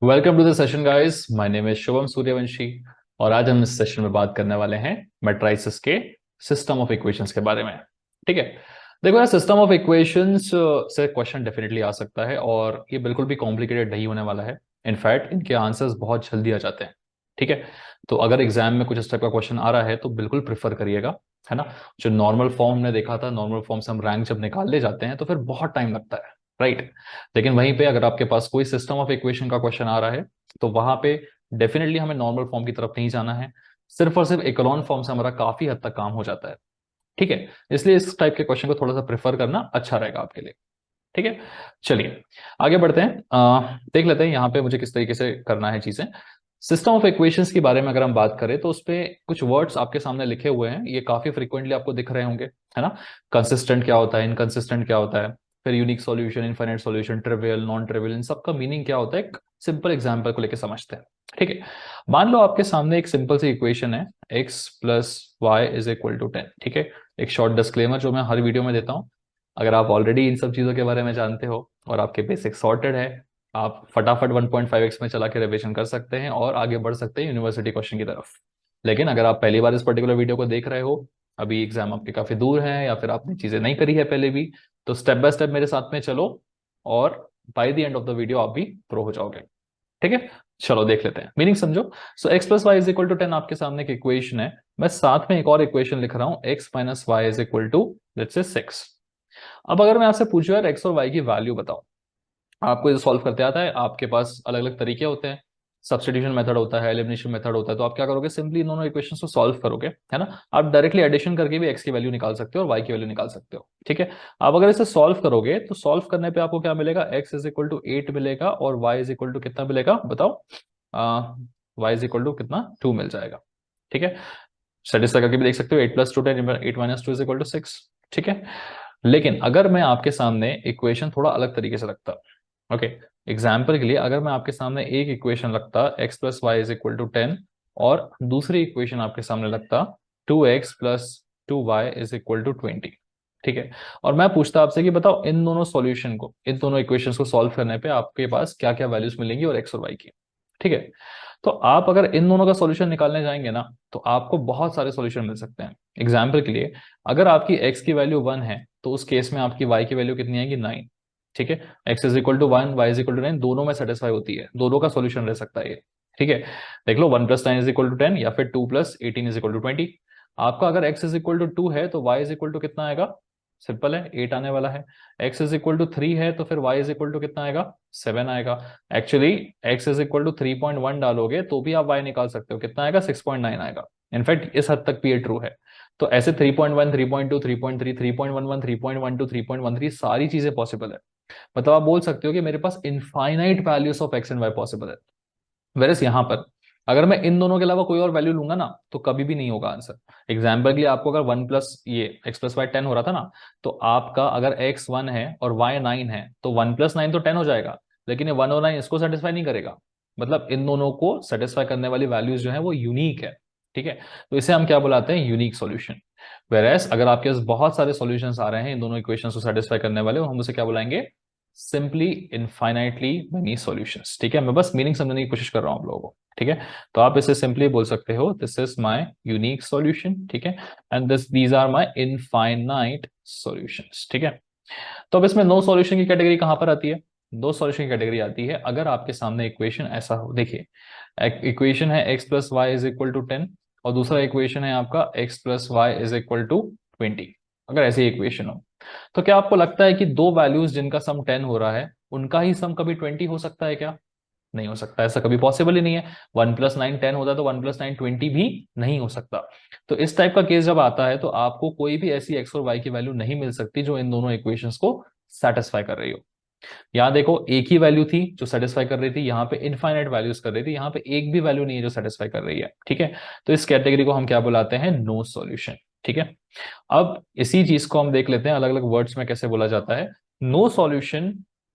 Welcome to the session guys. My name is Shubham Suryavanshi और आज हम इस सेशन में बात करने वाले हैं मैट्रिसेस के सिस्टम ऑफ इक्वेशंस के बारे में। ठीक है, देखो यार, सिस्टम ऑफ इक्वेशंस से क्वेश्चन डेफिनेटली आ सकता है और ये बिल्कुल भी कॉम्प्लिकेटेड नहीं होने वाला है। इनफैक्ट इनके आंसर्स बहुत जल्दी आ जाते हैं। ठीक है, तो अगर एग्जाम में कुछ इस टाइप का क्वेश्चन आ रहा है तो बिल्कुल प्रिफर करिएगा, है ना। जो नॉर्मल फॉर्म ने देखा था, नॉर्मल फॉर्म से हम रैंक जब निकाल ले जाते हैं तो फिर बहुत टाइम लगता है, राइट। लेकिन वहीं पे अगर आपके पास कोई सिस्टम ऑफ इक्वेशन का क्वेश्चन आ रहा है तो वहां पे डेफिनेटली हमें नॉर्मल फॉर्म की तरफ नहीं जाना है। सिर्फ और सिर्फ इकोलॉन फॉर्म से हमारा काफी हद तक काम हो जाता है। ठीक है, इसलिए इस टाइप के क्वेश्चन को थोड़ा सा प्रेफर करना अच्छा रहेगा आपके लिए। ठीक है, चलिए आगे बढ़ते हैं। देख लेते हैं यहाँ पे मुझे किस तरीके से करना है चीजें। सिस्टम ऑफ इक्वेशंस के बारे में अगर हम बात करें तो उस पे कुछ वर्ड्स आपके सामने लिखे हुए हैं, ये काफी फ्रिक्वेंटली आपको दिख रहे होंगे, है ना। कंसिस्टेंट क्या होता है, इनकंसिस्टेंट क्या होता है, फिर unique solution, infinite solution, trivial, non trivial, इन सबका मीनिंग क्या होता है, एक सिंपल एग्जांपल को लेकर समझते हैं। ठीक है, मान लो आपके सामने एक सिंपल सी इक्वेशन है, x plus Y is equal to 10। ठीक है, एक शॉर्ट डिस्क्लेमर जो मैं हर वीडियो में देता हूँ, अगर आप ऑलरेडी इन सब चीजों के बारे में जानते हो और आपके बेसिक सॉर्टेड है, आप फटाफट 1.5x में चला के रिवीजन कर सकते हैं और आगे बढ़ सकते हैं यूनिवर्सिटी क्वेश्चन की तरफ। लेकिन अगर आप पहली बार इस पर्टिकुलर वीडियो को देख रहे हो, अभी एग्जाम आपके काफी दूर है या फिर आपने चीजें नहीं करी है पहले भी, तो स्टेप बाय स्टेप मेरे साथ में चलो और by the end of the video आप भी प्रो हो जाओगे। ठीक है, चलो देख लेते हैं, मीनिंग समझो। So x plus Y is equal to 10 आपके सामने एक इक्वेशन है। मैं साथ में एक और इक्वेशन लिख रहा हूं, x minus Y is equal to let's say 6। अब अगर मैं आपसे पूछूं यार x और y की वैल्यू बताओ, आपको ये सॉल्व करते आता है, आपके पास अलग अलग तरीके होते हैं, सब्स्टिट्यूशन मेथड होता है, एलिमिनेशन मेथड होता है, तो आप क्या करोगे, सिंपली इन दोनों इक्वेशंस को सॉल्व करोगे, है ना। आप डायरेक्टली एडिशन करके भी x की वैल्यू निकाल सकते हो और y की वैल्यू निकाल सकते हो। ठीक है, आप अगर इसे सॉल्व करोगे तो सॉल्व करने पे आपको क्या मिलेगा, x इज इक्वल टू 8 मिलेगा और y इज इक्वल टू कितना मिलेगा बताओ। y इज इक्वल टू कितना, 2 मिल जाएगा। ठीक है, सेटिस्फाई करके भी देख सकते हो, 8 plus two 10, 8 minus 2 is equal to 6। ठीक है, लेकिन अगर मैं आपके सामने इक्वेशन थोड़ा अलग तरीके से रखता, ओके, एग्जाम्पल के लिए अगर मैं आपके सामने एक इक्वेशन रखता x plus Y is equal to 10 और दूसरी इक्वेशन आपके सामने रखता 2x plus 2y is equal to 20। ठीक है, और मैं पूछता आपसे कि बताओ इन दोनों सॉल्यूशन को, इन दोनों इक्वेशंस को सॉल्व करने पे आपके पास क्या क्या वैल्यूज मिलेंगी और x और y की। ठीक है, तो आप अगर इन दोनों का सॉल्यूशन निकालने जाएंगे ना तो आपको बहुत सारे सॉल्यूशन मिल सकते हैं। एग्जाम्पल के लिए, अगर आपकी x की वैल्यू 1 है तो उस केस में आपकी y की वैल्यू कितनी आएगी, 9। ठीक है, x is equal to 1, y is equal to 9, दोनों में सेटिस्फाई होती है, दोनों का सॉल्यूशन रह सकता है ये। ठीक है, देख लो 1 प्लस 9 इज इक्वल टू 10 या फिर 2 प्लस 18 इज इक्वल टू 20। आपका अगर x इज इक्वल टू 2 है तो y इज इक्वल टू कितना आएगा, सिंपल है, 8 आने वाला है। x इज इक्वल टू 3 है तो फिर y इज इक्वल टू कितना आएगा, 7 आएगा। Actually x is equal to 3.1 डालोगे तो भी आप y निकाल सकते हो, कितना आएगा, 6.9 आएगा। इनफैक्ट इस हद तक भी ये ट्रू है। तो ऐसे 3.1, 3.2, 3.3, 3.11, 3.12, 3.13 सारी चीजें पॉसिबल है। मतलब आप बोल सकते हो कि मेरे पास infinite values of X and Y possible है। वेरस यहाँ पर अगर मैं इन दोनों के अलावा कोई और वैल्यू लूंगा ना तो कभी भी नहीं होगा आंसर। एग्जाम्पल के लिए, आपको अगर 1 प्लस ये x प्लस वाई 10 हो रहा था ना, तो आपका अगर x 1 है और y 9 है तो 1 प्लस 9 तो 10 हो जाएगा, लेकिन ये 1 और 9 इसको सेटिस्फाई नहीं करेगा। मतलब इन दोनों को सेटिस्फाई करने वाली वैल्यूज जो है वो यूनिक है। ठीक है, तो इसे हम क्या बुलाते हैं, यूनिक सॉल्यूशन। वेरएस अगर आपके पास बहुत सारे सॉल्यूशंस आ रहे हैं इन दोनों इक्वेशंस को सेटिस्फाई करने वाले, हम उसे क्या बुलाएंगे, सिंपली इनफाइनाइटली मेनी सॉल्यूशंस। ठीक है, मैं बस मीनिंग समझने की कोशिश कर रहा हूं आप लोगों को। ठीक है, तो आप इसे सिंपली बोल सकते हो, this is my unique solution. ठीक है, and these are my infinite solutions. ठीक है, तो अब इसमें नो सॉल्यूशन की कैटेगरी कहां पर आती है, दो सॉल्यूशन की कैटेगरी आती है अगर आपके सामने इक्वेशन ऐसा हो। देखिए, इक्वेशन है x plus Y is equal to 10 और दूसरा इक्वेशन है आपका x plus Y is equal to 20। अगर ऐसी इक्वेशन हो तो क्या आपको लगता है कि दो वैल्यूज जिनका सम 10 हो रहा है उनका ही सम कभी 20 हो सकता है क्या, नहीं हो सकता, ऐसा कभी पॉसिबल ही नहीं है। 1 प्लस 9 10 होता है तो 1 प्लस 9 20 भी नहीं हो सकता। तो इस टाइप का केस जब आता है तो आपको कोई भी ऐसी x और y की वैल्यू नहीं मिल सकती जो इन दोनों इक्वेशंस को सेटिस्फाई कर रही हो। यहाँ देखो, एक ही वैल्यू थी जो सेटिस्फाई कर रही थी, यहाँ पे इनफाइनाइट वैल्यूज कर रही थी, यहाँ पे एक भी वैल्यू नहीं है जो सेटिस्फाई कर रही है। ठीक है, तो इस कैटेगरी को हम क्या बुलाते हैं, नो सॉल्यूशन। ठीक है, अब इसी चीज को हम देख लेते हैं अलग अलग वर्ड्स में कैसे बोला जाता है। नो सॉल्यूशन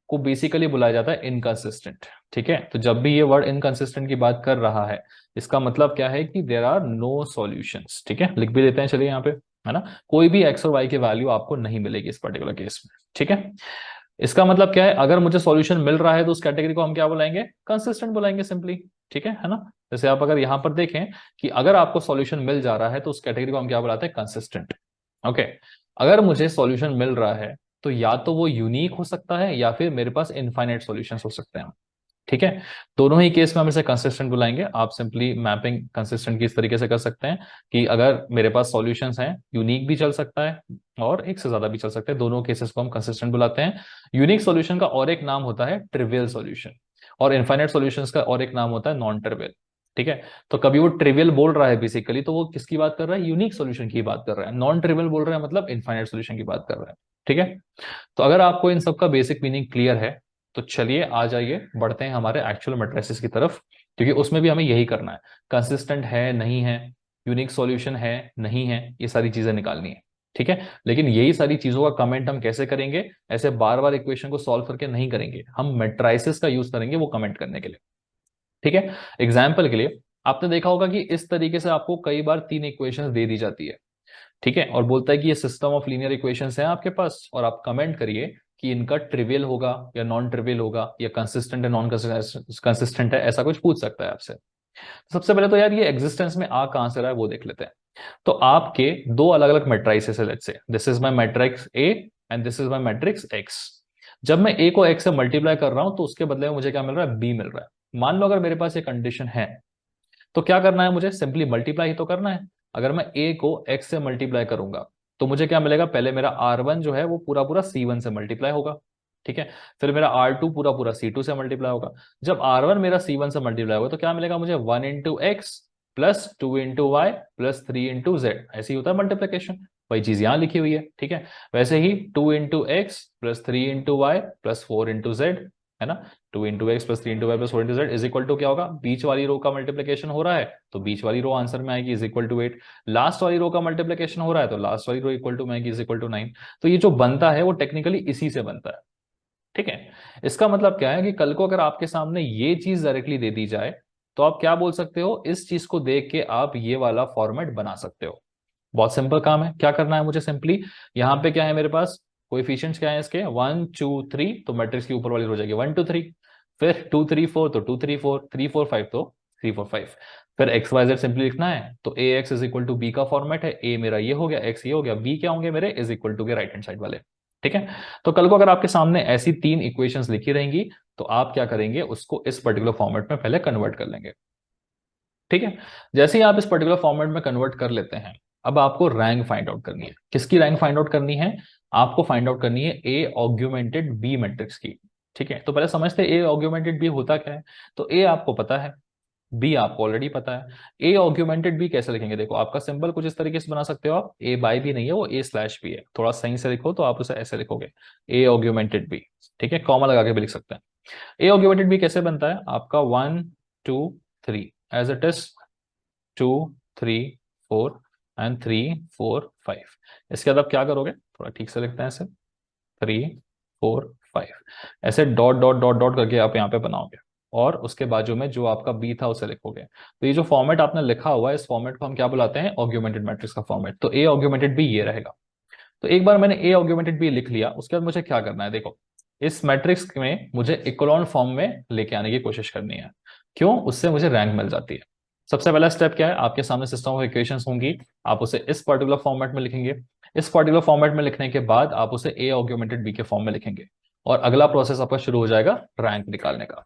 को बेसिकली बुलाया जाता है इनकंसिस्टेंट। ठीक है, तो जब भी ये वर्ड इनकंसिस्टेंट की बात कर रहा है, इसका मतलब क्या है कि देयर आर नो सॉल्यूशंस। ठीक है, लिख भी देते हैं चलिए यहाँ पे, है ना, कोई भी एक्स और वाई की वैल्यू आपको नहीं मिलेगी इस पर्टिकुलर केस में। ठीक है, इसका मतलब क्या है, अगर मुझे सॉल्यूशन मिल रहा है तो उस कैटेगरी को हम क्या बुलाएंगे, कंसिस्टेंट बुलाएंगे सिंपली। ठीक है ना। जैसे आप अगर यहां पर देखें कि अगर आपको सॉल्यूशन मिल जा रहा है तो उस कैटेगरी को हम क्या बुलाते हैं, कंसिस्टेंट। ओके। अगर मुझे सॉल्यूशन मिल रहा है तो या तो वो यूनिक हो सकता है या फिर मेरे पास इनफाइनाइट सॉल्यूशंस हो सकते हैं। ठीक है। दोनों ही केस में हम इसे कंसिस्टेंट बुलाएंगे। आप सिंपली मैपिंग कंसिस्टेंट की इस तरीके से कर सकते हैं कि अगर मेरे पास सॉल्यूशंस हैं, यूनिक भी चल सकता है और एक से ज्यादा भी चल सकते हैं, दोनों केसेस को हम कंसिस्टेंट बुलाते हैं। यूनिक सॉल्यूशन का और एक नाम होता है ट्रिवियल सॉल्यूशन, और इनफाइनाइट सॉल्यूशंस का और एक नाम होता है नॉन ट्रिवियल। ठीक है। तो कभी वो ट्रिवियल बोल रहा है बेसिकली तो वो किसकी बात कर रहा है, यूनिक सॉल्यूशन की बात कर रहा है। नॉन ट्रिवियल बोल रहा है मतलब इनफाइनाइट सॉल्यूशन की बात कर रहा है। ठीक है। तो अगर आपको इन सब का बेसिक मीनिंग क्लियर है तो चलिए आ जाइए, बढ़ते हैं हमारे एक्चुअल मैट्रिसेस की तरफ, क्योंकि उसमें भी हमें यही करना है। कंसिस्टेंट है नहीं है, यूनिक सॉल्यूशन है नहीं है, ये सारी चीजें निकालनी है। ठीक है। लेकिन यही सारी चीजों का कमेंट हम कैसे करेंगे, ऐसे बार बार इक्वेशन को सॉल्व करके नहीं करेंगे, हम मैट्रिसेस का यूज करेंगे वो कमेंट करने के लिए। ठीक है। एग्जाम्पल के लिए आपने देखा होगा कि इस तरीके से आपको कई बार तीन इक्वेशंस दे दी जाती है। ठीक है। और बोलता है कि ये सिस्टम ऑफ लीनियर इक्वेशंस है आपके पास, और आप कमेंट करिए कि इनका ट्रिवियल होगा या नॉन ट्रिवियल होगा, या कंसिस्टेंट है नॉन कंसिस्टेंट है, ऐसा कुछ पूछ सकता है आपसे। तो सबसे पहले तो यार ये एग्जिस्टेंस में आ कहां से रहा है वो देख लेते हैं। तो आपके दो अलग अलग मैट्रिसेस है, let's say this is my matrix A and this is my matrix x. जब मैं ए को एक्स से मल्टीप्लाई कर रहा हूं तो उसके बदले में मुझे क्या मिल रहा है, बी मिल रहा है। मान लो अगर मेरे पास ये कंडीशन है तो क्या करना है, मुझे सिंपली मल्टीप्लाई ही तो करना है। अगर मैं ए को एक्स से मल्टीप्लाई करूंगा तो मुझे क्या मिलेगा, पहले मेरा R1 जो है वो पूरा पूरा C1 से मल्टीप्लाई होगा। ठीक है। फिर मेरा R2 पूरा पूरा C2 से मल्टीप्लाई होगा। जब R1 मेरा C1 से मल्टीप्लाई होगा तो क्या मिलेगा मुझे, 1 × X plus 2 × Y plus 3 × Z। ऐसे ही होता है मल्टीप्लीकेशन, वही चीज यहां लिखी हुई है। ठीक है। वैसे ही 2 × X plus 3 × Y plus 4 × Z, है ना। 2 × X plus 3 × Y plus 4 × Z is equal to क्या होगा, बीच वाली रो का मल्टीप्लीकेशन हो रहा है तो बीच वाली रो आंसर में आएगी, इज इक्वल टू 8। लास्ट वाली रो का मल्टीप्लीकेशन हो रहा है तो लास्ट वाली रो इक्वल टू में आएगी, इज इक्वल टू 9। तो ये जो बनता है वो टेक्निकली इसी से बनता है। ठीक है। इसका मतलब क्या है कि कल को अगर आपके सामने ये चीज डायरेक्टली दे दी जाए तो आप क्या बोल सकते हो, इस चीज को देख के आप ये वाला फॉर्मेट बना सकते हो। बहुत सिंपल काम है। क्या करना है मुझे, सिंपली यहाँ पे क्या है मेरे पास, कोएफिशिएंट्स क्या है इसके, 1 2 3, तो मैट्रिक्स की ऊपर वाली रो जाएगी 1 2 3। फिर 2 3 4 तो 2 3 4, 3 4 5 तो 3 4 5। फिर एक्स वाई जेड सिंपली लिखना है तो A x is equal to B का फॉर्मेट है, ए मेरा ये हो गया, एक्स ये हो गया, बी क्या होंगे मेरे, इज इक्वल टू के राइट हैंड साइड वाले। ठीक है। तो कल को अगर आपके सामने ऐसी तीन इक्वेशंस लिखी रहेंगी तो आप क्या करेंगे, उसको इस पर्टिकुलर फॉर्मेट में पहले कन्वर्ट कर लेंगे। ठीक है। जैसे ही आप इस पर्टिकुलर फॉर्मेट में कन्वर्ट कर लेते हैं, अब आपको रैंक फाइंड आउट करनी है। किसकी रैंक फाइंड आउट करनी है, आपको फाइंड आउट करनी है ए ऑग्यूमेंटेड बी मैट्रिक्स की। ठीक है। तो पहले समझते हैं ए ऑग्यूमेंटेड बी होता क्या है। तो ए आपको पता है, बी आपको ऑलरेडी पता है। ए ऑग्यूमेंटेड बी कैसे लिखेंगे, देखो आपका सिंबल कुछ इस तरीके से बना सकते हो आप, ए बाय भी नहीं है, वो ए स्लैश बी है। थोड़ा सही से लिखो तो आप उसे ऐसे लिखोगे, ए ऑग्यूमेंटेड बी। ठीक है। कॉमा लगा के भी लिख सकते हैं। ए ऑग्यूमेंटेड बी कैसे बनता है, आपका 1 2 3 एज इट इज, 2 3 4 एंड 3 4 5। इसके बाद आप क्या करोगे, थोड़ा ठीक से लिखते हैं ऐसे, 3 4 5, ऐसे डॉट डॉट डॉट डॉट करके आप यहाँ पे बनाओगे, और उसके बाजू में जो आपका बी था उसे लिखोगे। तो ये जो फॉर्मेट आपने लिखा हुआ है इस फॉर्मेट को हम क्या बुलाते हैं, ऑग्यूमेंटेड मैट्रिक्स का फॉर्मेट। तो ए ऑग्यूमेंटेड बी ये रहेगा। तो एक बार मैंने ए ऑग्यूमेंटेड बी लिख लिया, उसके बाद मुझे क्या करना है, देखो इस मैट्रिक्स में मुझे इकोलॉन फॉर्म में लेके आने की कोशिश करनी है। क्यों, उससे मुझे रैंक मिल जाती है। सबसे पहला स्टेप क्या है, आपके सामने सिस्टम ऑफ इक्वेशंस होंगी, आप उसे इस पर्टिकुलर फॉर्मेट में लिखेंगे। इस पर्टिकुलर फॉर्मेट में लिखने के बाद आप उसे ए ऑग्यूमेंटेड बी के फॉर्म में लिखेंगे, और अगला प्रोसेस आपका शुरू हो जाएगा रैंक निकालने का।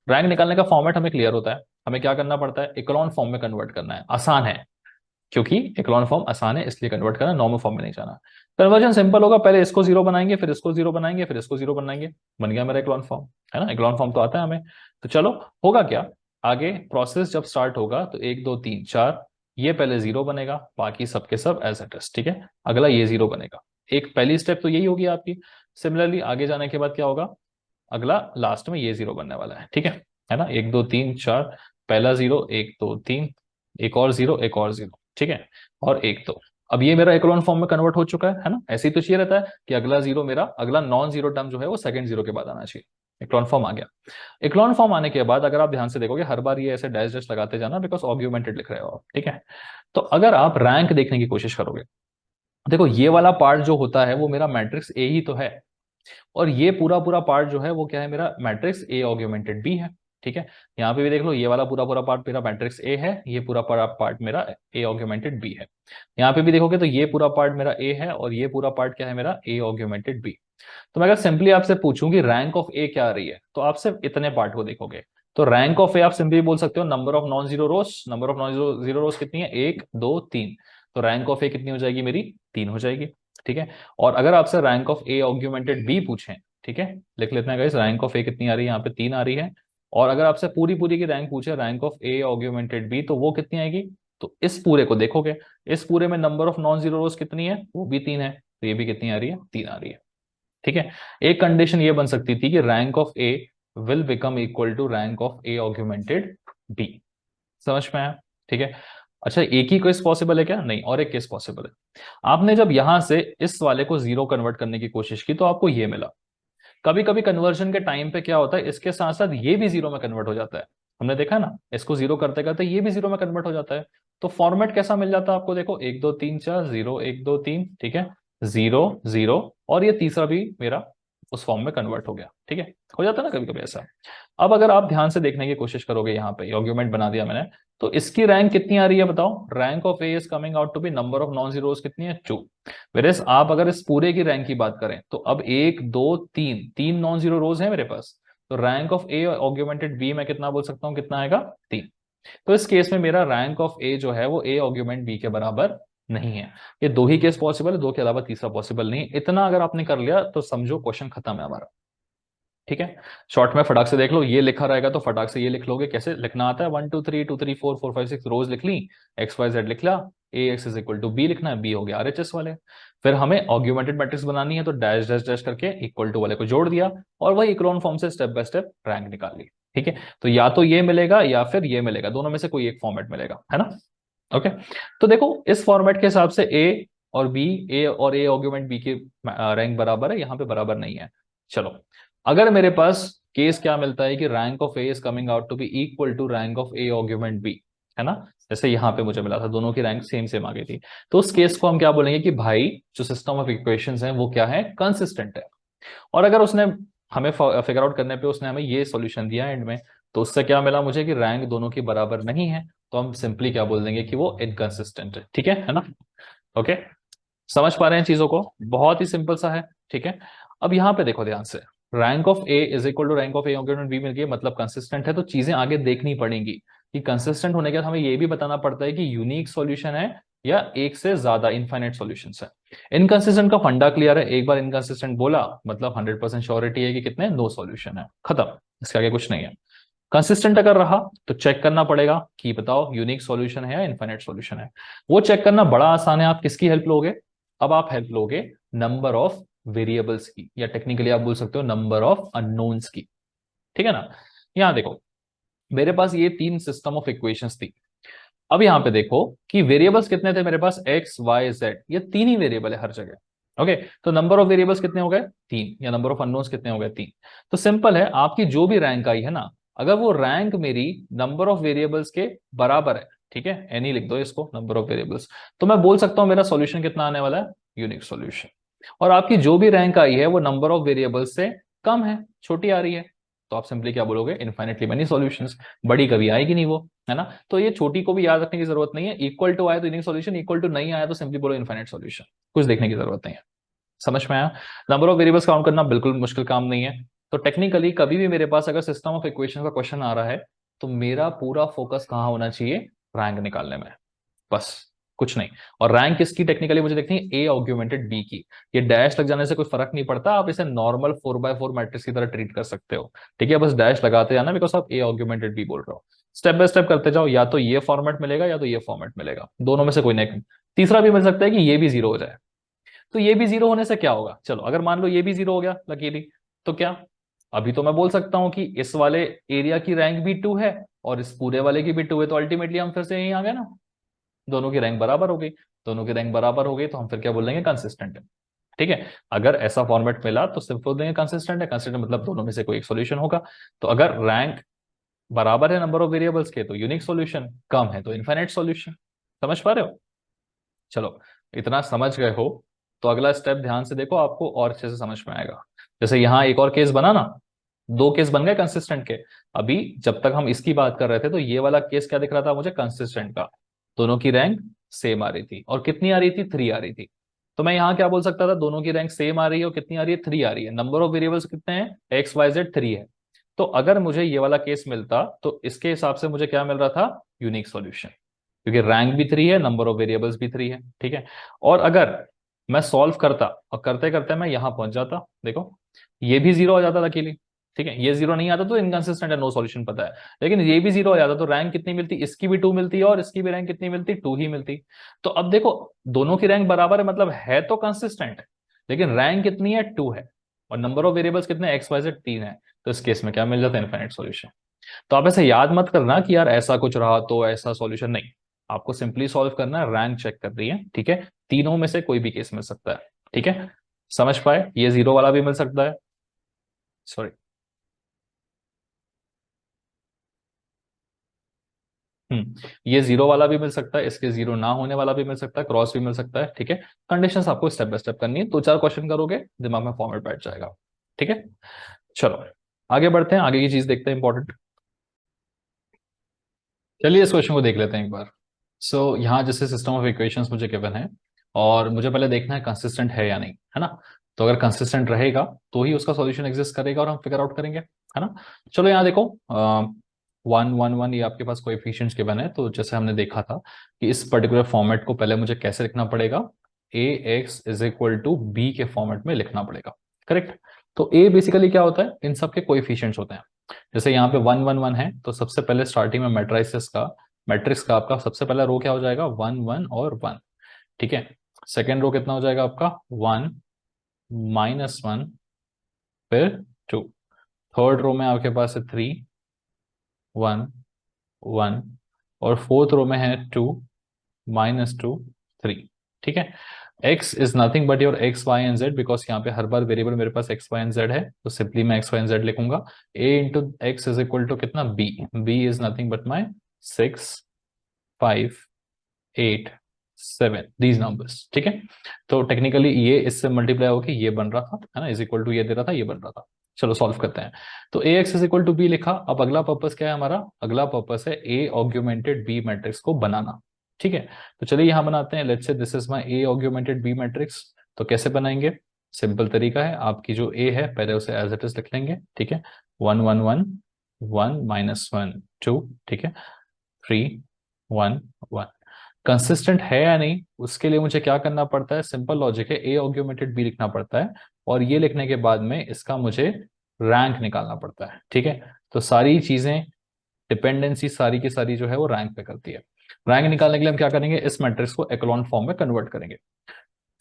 रैंक निकालने का फॉर्मेट हमें क्लियर होता है, हमें क्या करना पड़ता है, इकोलॉन फॉर्म में कन्वर्ट करना है। आसान है, क्योंकि इकोलॉन फॉर्म आसान है इसलिए कन्वर्ट करना, नॉर्मल फॉर्म में नहीं जाना। कन्वर्जन सिंपल होगा, पहले इसको जीरो बनाएंगे, फिर इसको जीरो बनाएंगे, फिर इसको जीरो बनाएंगे, बन गया मेरा इकोलॉन फॉर्म, है ना। इकोलॉन फॉर्म तो आता है हमें। तो चलो, होगा क्या आगे प्रोसेस जब स्टार्ट होगा, तो 1 2 3 4 ये पहले जीरो बनेगा, बाकी सबके सब एज इट इज। ठीक है। अगला ये जीरो बनेगा, एक पहली स्टेप तो यही होगी आपकी। सिमिलरली आगे जाने के बाद क्या होगा, अगला लास्ट में ये जीरो बनने वाला है। ठीक है ना। 1 2 3 4, पहला जीरो, 1 2 3, एक और जीरो, एक और जीरो। ठीक है। और एक तो अब ये मेरा इकोलॉन फॉर्म में कन्वर्ट हो चुका है ना। ऐसे ही तो चाहिए रहता है कि अगला जीरो मेरा, अगला नॉन जीरो टर्म जो है वो सेकंड जीरो के बाद आना चाहिए। इकोलॉन फॉर्म आ गया। इकोलॉन फॉर्म आने के बाद अगर आप ध्यान से देखोगे, हर बार ये ऐसे डैश डैश लगाते जाना, बिकॉज ऑग्यूमेंटेड लिख रहे हो आप। ठीक है। तो अगर आप रैंक देखने की कोशिश करोगे, देखो ये वाला पार्ट जो होता है वो मेरा मैट्रिक्स ए ही तो है। और ये पूरा पूरा पार्ट जो है वो क्या है, मेरा मैट्रिक्स ए ऑग्यूमेंटेड बी है। ठीक है, यहाँ पे भी देख लो, ये वाला पूरा पूरा पार्ट मेरा मैट्रिक्स ए है, ये पूरा पूरा पार्ट मेरा ए ऑग्यूमेंटेड बी है। यहाँ पे भी देखोगे तो ये पूरा पार्ट मेरा ए है और ये पूरा पार्ट क्या है, मेरा ए ऑग्यूमेंटेड बी। तो मैं अगर सिंपली आपसे पूछूं कि रैंक ऑफ ए क्या आ रही है, तो आप सिर्फ इतने पार्ट को देखोगे। तो रैंक ऑफ ए आप सिंपली बोल सकते हो number of non zero rose. Number of non zero zero रोज कितनी है, 1 2 3। तो रैंक ऑफ ए कितनी हो जाएगी मेरी, 3 हो जाएगी। ठीक है, और अगर आपसे rank of A augmented B पूछें, ठीक है, लिख लेते हैं गाइस, रैंक ऑफ ए कितनी आ रही है, यहाँ पे 3 आ रही है। और अगर आपसे पूरी पूरी की रैंक पूछे, rank of A augmented B, तो वो कितनी आएगी। तो इस पूरे को देखोगे, इस पूरे में नंबर ऑफ नॉन जीरो रोज कितनी है, वो भी 3 है। तो ये भी कितनी आ रही है, 3 आ रही है। ठीक है, एक कंडीशन ये बन सकती थी कि rank of A will become equal to rank of A augmented B. समझ में आया। ठीक है, अच्छा एक ही केस पॉसिबल है क्या, नहीं, और एक केस पॉसिबल है। आपने जब यहां से इस वाले को जीरो कन्वर्ट करने की कोशिश की तो आपको ये मिला। कभी कभी कन्वर्जन के टाइम पे क्या होता है, इसके साथ साथ ये भी जीरो में कन्वर्ट हो जाता है। हमने देखा ना, इसको जीरो करते करते ये भी जीरो में कन्वर्ट हो जाता है। तो फॉर्मेट कैसा मिल जाता है आपको, देखो 1 2 3 4 0 1 2 3, ठीक है, 0 0, और ये तीसरा भी मेरा उस फॉर्म में कन्वर्ट हो गया। ठीक है, हो जाता है ना कभी कभी ऐसा। अब अगर आप ध्यान से देखने की कोशिश करोगे, यहाँ पे आर्गुमेंट बना दिया मैंने, तो इसकी रैंक कितनी आ रही है बताओ, rank of A is coming out to be number of non zeros कितनी है, 2। वेरेस आप अगर इस पूरे की रैंक की बात करें तो अब 1 2 3 3 नॉन जीरो रोज है मेरे पास। तो rank of A augmented B मैं कितना बोल सकता हूँ, कितना आएगा, 3। तो इस केस में मेरा रैंक ऑफ ए जो है वो ए ऑग्यूमेंट बी के बराबर नहीं है। ये दो ही केस पॉसिबल है, दो के अलावा तीसरा पॉसिबल नहीं है। इतना अगर आपने कर लिया तो समझो क्वेश्चन खत्म है हमारा। ठीक है, शॉर्ट में फटाक से देख लो, ये लिखा रहेगा तो फटाक से ये लिख लोगे। कैसे लिखना आता है, 1 2 3 2 3 4 4 5 6 रोज लिख ली, एक्स वाई जेड लिख लिया, A x is equal to B लिखना है, बी हो गया आरएचएस वाले। फिर हमें ऑग्यूमेंटेड मैट्रिक्स बनानी है, तो डैश डैश डैश करके इक्वल टू वाले को जोड़ दिया, और वही इक्लोन फॉर्म से स्टेप बाय स्टेप रैंक निकाल ली। ठीक है, तो या तो ये मिलेगा या फिर ये मिलेगा, दोनों में से कोई एक फॉर्मेट मिलेगा, है ना। ओके, तो देखो इस फॉर्मेट के हिसाब से ए और बी, ए और ए ऑग्यूमेंट बी की रैंक बराबर है, यहाँ पे बराबर नहीं है। चलो, अगर मेरे पास केस क्या मिलता है कि rank of A is coming out to be equal to rank of A augment B, है ना, जैसे यहाँ पे मुझे मिला था, दोनों की रैंक सेम सेम आ गई थी। तो उस केस को हम क्या बोलेंगे कि भाई जो सिस्टम ऑफ इक्वेशंस है वो क्या है, कंसिस्टेंट है। और अगर उसने हमें फिगर आउट करने पे उसने हमें ये सॉल्यूशन दिया एंड में, तो उससे क्या मिला मुझे कि रैंक दोनों की बराबर नहीं है, तो हम सिंपली क्या बोल देंगे कि वो इनकंसिस्टेंट है। ठीक है ना। ओके, समझ पा रहे हैं चीजों को, बहुत ही सिंपल सा है। ठीक है, अब यहां पे देखो ध्यान से, rank of A is equal to rank of A B मिल गई, मतलब कंसिस्टेंट है। तो चीजें आगे देखनी पड़ेंगी कि कंसिस्टेंट होने के बाद हमें ये भी बताना पड़ता है कि यूनिक सॉल्यूशन है या एक से ज्यादा इनफाइनाइट सॉल्यूशंस है। इनकंसिस्टेंट का फंडा क्लियर है, एक बार इनकंसिस्टेंट बोला मतलब 100% श्योरिटी है कि कितने, 2 सॉल्यूशन है, खत्म, इसके आगे कुछ नहीं है। कंसिस्टेंट अगर रहा तो चेक करना पड़ेगा कि बताओ यूनिक सॉल्यूशन है या इनफाइनाइट सॉल्यूशन है। वो चेक करना बड़ा आसान है, आप किसकी हेल्प लोगे, अब आप हेल्प लोगे नंबर ऑफ वेरिएबल्स की, या टेक्निकली आप बोल सकते हो नंबर ऑफ अननोन्स की। ठीक है ना। यहां देखो, मेरे पास ये 3 सिस्टम ऑफ इक्वेशंस थी। अब यहां पे देखो कि वेरिएबल्स कितने थे मेरे पास, एक्स वाई जेड, ये 3 ही वेरिएबल है हर जगह। ओके, तो नंबर ऑफ वेरिएबल्स कितने हो गए, 3, या नंबर ऑफ अननोन्स कितने हो गए, 3। तो सिंपल है, आपकी जो भी रैंक आई है ना, अगर वो रैंक मेरी नंबर ऑफ वेरिएबल्स के बराबर है, ठीक है, एनी लिख दो इसको, नंबर ऑफ वेरिएबल्स, तो मैं बोल सकता हूं मेरा सॉल्यूशन कितना आने वाला है, यूनिक सॉल्यूशन। और आपकी जो भी रैंक आई है वो नंबर ऑफ वेरिएबल्स से कम है, छोटी आ रही है, तो आप सिंपली क्या बोलोगे, इनफाइनेटली मेनी सॉल्यूशंस। बड़ी कभी आएगी नहीं वो, है ना। तो ये छोटी को भी याद रखने की जरूरत नहीं है, इक्वल टू आया तो यूनिक सॉल्यूशन, इक्वल टू नहीं आया तो सिंपली बोलो इनफाइनेट सॉल्यूशन, कुछ देखने की जरूरत नहीं है। समझ में आया। नंबर ऑफ वेरिएबल्स काउंट करना बिल्कुल मुश्किल काम नहीं है। तो टेक्निकली कभी भी मेरे पास अगर सिस्टम ऑफ इक्वेशन का क्वेश्चन आ रहा है, तो मेरा पूरा फोकस कहाँ होना चाहिए, रैंक निकालने में, बस, कुछ नहीं। और रैंक किसकी टेक्निकली मुझे देखनी है, ए ऑग्यूमेंटेड बी की। ये डैश लग जाने से कोई फर्क नहीं पड़ता, आप इसे नॉर्मल 4x4 मैट्रिक्स की तरह ट्रीट कर सकते हो। ठीक है, बस डैश लगाते जाना बिकॉज आप ए ऑग्यूमेंटेड बी बोल रहे हो। स्टेप बाय स्टेप करते जाओ, या तो ये फॉर्मेट मिलेगा या तो ये फॉर्मेट मिलेगा, दोनों में से कोई नहीं। तीसरा भी मिल सकता है कि ये भी जीरो हो जाए। तो ये भी जीरो होने से क्या होगा, चलो अगर मान लो ये भी जीरो हो गया लकीली, तो क्या, अभी तो मैं बोल सकता हूं कि इस वाले एरिया की रैंक भी 2 है और इस पूरे वाले की भी 2 है, तो अल्टीमेटली हम फिर से यहीं आ गए ना, दोनों की रैंक बराबर हो गई। दोनों की रैंक बराबर हो गई तो हम फिर क्या बोलेंगे, कंसिस्टेंट है। ठीक है, अगर ऐसा फॉर्मेट मिला तो सिर्फ बोल देंगे कंसिस्टेंट है। कंसिस्टेंट मतलब दोनों में से कोई एक सॉल्यूशन होगा। तो अगर रैंक बराबर है नंबर ऑफ वेरिएबल्स के तो यूनिक सॉल्यूशन, कम है तो इनफाइनाइट सॉल्यूशन। समझ पा रहे हो। चलो, इतना समझ गए हो तो अगला स्टेप ध्यान से देखो, आपको और अच्छे से समझ में आएगा। जैसे यहाँ एक और केस बना ना, दो केस बन गए कंसिस्टेंट के। अभी जब तक हम इसकी बात कर रहे थे तो ये वाला केस क्या दिख रहा था मुझे, कंसिस्टेंट का। दोनों की रैंक सेम आ रही थी, और कितनी आ रही थी, 3 आ रही थी। तो मैं यहाँ क्या बोल सकता था, दोनों की रैंक सेम आ रही है और कितनी आ रही है, 3 आ रही है। नंबर ऑफ वेरिएबल्स कितने हैं, एक्स वाई जेड 3 है। तो अगर मुझे ये वाला केस मिलता तो इसके हिसाब से मुझे क्या मिल रहा था, यूनिक सॉल्यूशन, क्योंकि रैंक भी 3 है, नंबर ऑफ वेरिएबल्स भी 3 है। ठीक है। और अगर मैं सॉल्व करता और करते करते मैं यहां पहुंच जाता, देखो ये भी जीरो हो जाता था अकेली। ठीक है, ये जीरो नहीं आता तो इनकंसिस्टेंट है, नो सॉल्यूशन पता है। लेकिन ये भी जीरो हो जाता तो रैंक कितनी मिलती, इसकी भी 2 मिलती है और इसकी भी रैंक कितनी मिलती, 2 ही मिलती। तो अब देखो दोनों की रैंक बराबर है, मतलब है तो कंसिस्टेंट, लेकिन रैंक कितनी है, 2 है, और नंबर ऑफ वेरिएबल्स कितने, एक्स वाई जेड 3 है। तो इस केस में क्या मिल जाता है, इनफाइनाइट सॉल्यूशन। तो आप ऐसे याद मत करना कि यार ऐसा कुछ रहा तो ऐसा सॉल्यूशन, नहीं। आपको सिंपली सॉल्व करना है, रैंक चेक कर रही है। ठीक है, तीनों में से कोई भी केस मिल सकता है। ठीक है, समझ पाए, ये जीरो वाला भी मिल सकता है, सॉरी। ये जीरो वाला भी मिल सकता है, इसके जीरो ना होने वाला भी मिल सकता है, क्रॉस भी मिल सकता है। ठीक है, कंडीशंस आपको स्टेप बाय स्टेप करनी है, दो चार क्वेश्चन करोगे दिमाग में फॉर्मेट बैठ जाएगा। ठीक है, चलो आगे बढ़ते हैं, आगे की चीज देखते हैं इंपॉर्टेंट। चलिए इस क्वेश्चन को देख लेते हैं एक बार। यहाँ जैसे सिस्टम ऑफ इक्वेशंस मुझे गिवन है, और मुझे पहले देखना है कंसिस्टेंट है या नहीं, है ना। तो अगर कंसिस्टेंट रहेगा तो ही उसका सॉल्यूशन एग्जिस्ट करेगा और हम फिगर आउट करेंगे, है ना। चलो यहाँ देखो, 1 1 1 ये आपके पास कोएफिशिएंट्स गिवन है। तो जैसे हमने देखा था कि इस पर्टिकुलर फॉर्मेट को पहले मुझे कैसे लिखना पड़ेगा, A x is equal to B के फॉर्मेट में लिखना पड़ेगा, करेक्ट। तो ए बेसिकली क्या होता है, इन सब के कोएफिशिएंट्स होते हैं। जैसे यहाँ पे 1 1 1 है, तो सबसे पहले स्टार्टिंग में मैट्रिसेस का, मैट्रिक्स का आपका सबसे पहला रो क्या हो जाएगा, 1 1 और 1। ठीक है, सेकेंड रो कितना हो जाएगा आपका, 1 -1 फिर 2। थर्ड रो में आपके पास है 3 1 1, और फोर्थ रो में है 2 -2 3। ठीक है, x is nothing but your X Y and Z, because यहाँ पे हर बार वेरिएबल मेरे पास एक्स वाई एंड जेड है, तो सिंपली मैं एक्स वाई एंड जेड लिखूंगा। a into X is equal to कितना, b is nothing but my 6 5 8 7 these numbers. ठीक है, तो टेक्निकली ये इससे मल्टीप्लाई होकर ये बन रहा था, है ना, इज इक्वल टू ये दे रहा था, ये बन रहा था। चलो सॉल्व करते हैं। तो A x is equal to B लिखा। अब अगला पर्पस क्या है हमारा, अगला पर्पस है ए ऑग्यूमेंटेड बी मैट्रिक्स को बनाना। ठीक है, तो चलिए यहां बनाते हैं। Let's say this is my A augmented B matrix. तो कैसे बनाएंगे, सिंपल तरीका है, आपकी जो ए है पहले उसे एज इट इज लिख लेंगे। ठीक है, 1 1 1 1 -1 2, ठीक है, 3 1 1। कंसिस्टेंट है या नहीं उसके लिए मुझे क्या करना पड़ता है, सिंपल लॉजिक है, ए ऑग्यूमेंटेड बी लिखना पड़ता है, और ये लिखने के बाद में इसका मुझे रैंक निकालना पड़ता है। ठीक है, तो सारी चीजें, डिपेंडेंसी सारी की सारी जो है वो रैंक पे करती है। रैंक निकालने के लिए हम क्या करेंगे, इस मैट्रिक्स को एक्लॉन फॉर्म में कन्वर्ट करेंगे।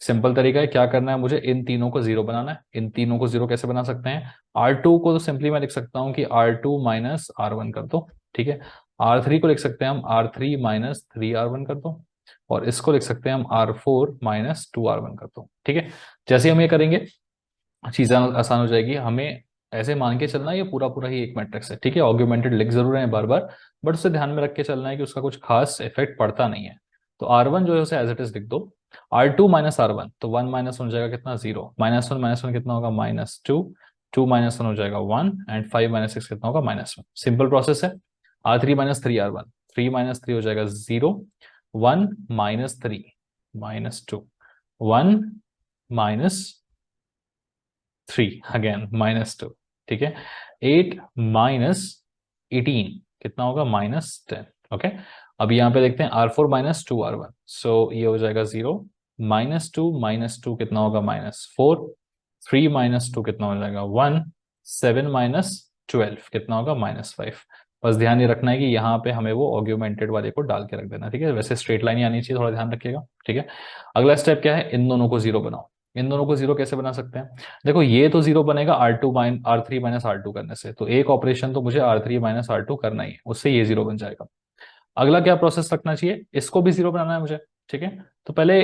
सिंपल तरीका है, क्या करना है मुझे, इन तीनों को जीरो बनाना है। इन तीनों को जीरो कैसे बना सकते हैं, R2 को तो सिंपली मैं लिख सकता हूं कि R2 -R1 कर दो। ठीक है, R3 को लिख सकते हैं हम R3 -3R1 कर दो, और इसको लिख सकते हैं हम R4 -2R1 कर दो। ठीक है, जैसे हम ये करेंगे चीजें आसान हो जाएगी। हमें ऐसे मान के चलना है ये पूरा पूरा ही एक मैट्रिक्स है। ठीक है, ऑग्यूमेंटेड लिख जरूर रहे हैं बार बार, बट उसे ध्यान में रख के चलना है कि उसका कुछ खास इफेक्ट पड़ता नहीं है। तो R1 जो है उसे एज इट इज लिख दो। R2 -R1, तो 1 - 1 हो जाएगा कितना, 0, -1 कितना होगा, -2, 2 - 1 हो जाएगा 1, एंड 5 - 6 कितना होगा, -1। सिंपल प्रोसेस है। R3 -3R1, 3 - 3 हो जाएगा 0, 1 -3 -2, 1 -3 अगेन -2। ठीक है, 8 - 18 कितना होगा, -10। ओके, अब यहाँ पे देखते हैं R4 -2R1, सो ये हो जाएगा 0, -2 कितना होगा, -4, 3 - 2 कितना हो जाएगा, 1, 7 - 12 कितना होगा, -5। बस ध्यान ये रखना है कि यहाँ पे हमें वो ऑग्यूमेंटेड वाले को डाल के रख देना। ठीक है, वैसे स्ट्रेट लाइन ही आनी चाहिए, थोड़ा ध्यान रखिएगा। ठीक है, अगला स्टेप क्या है, इन दोनों को जीरो बनाओ। इन दोनों को जीरो कैसे बना सकते हैं, देखो ये तो जीरो बनेगा R3 -R2 करने से, तो एक ऑपरेशन तो मुझे R3 -R2 करना ही है, उससे ये जीरो बन जाएगा। अगला क्या प्रोसेस रखना चाहिए, इसको भी जीरो बनाना है मुझे। ठीक है, तो पहले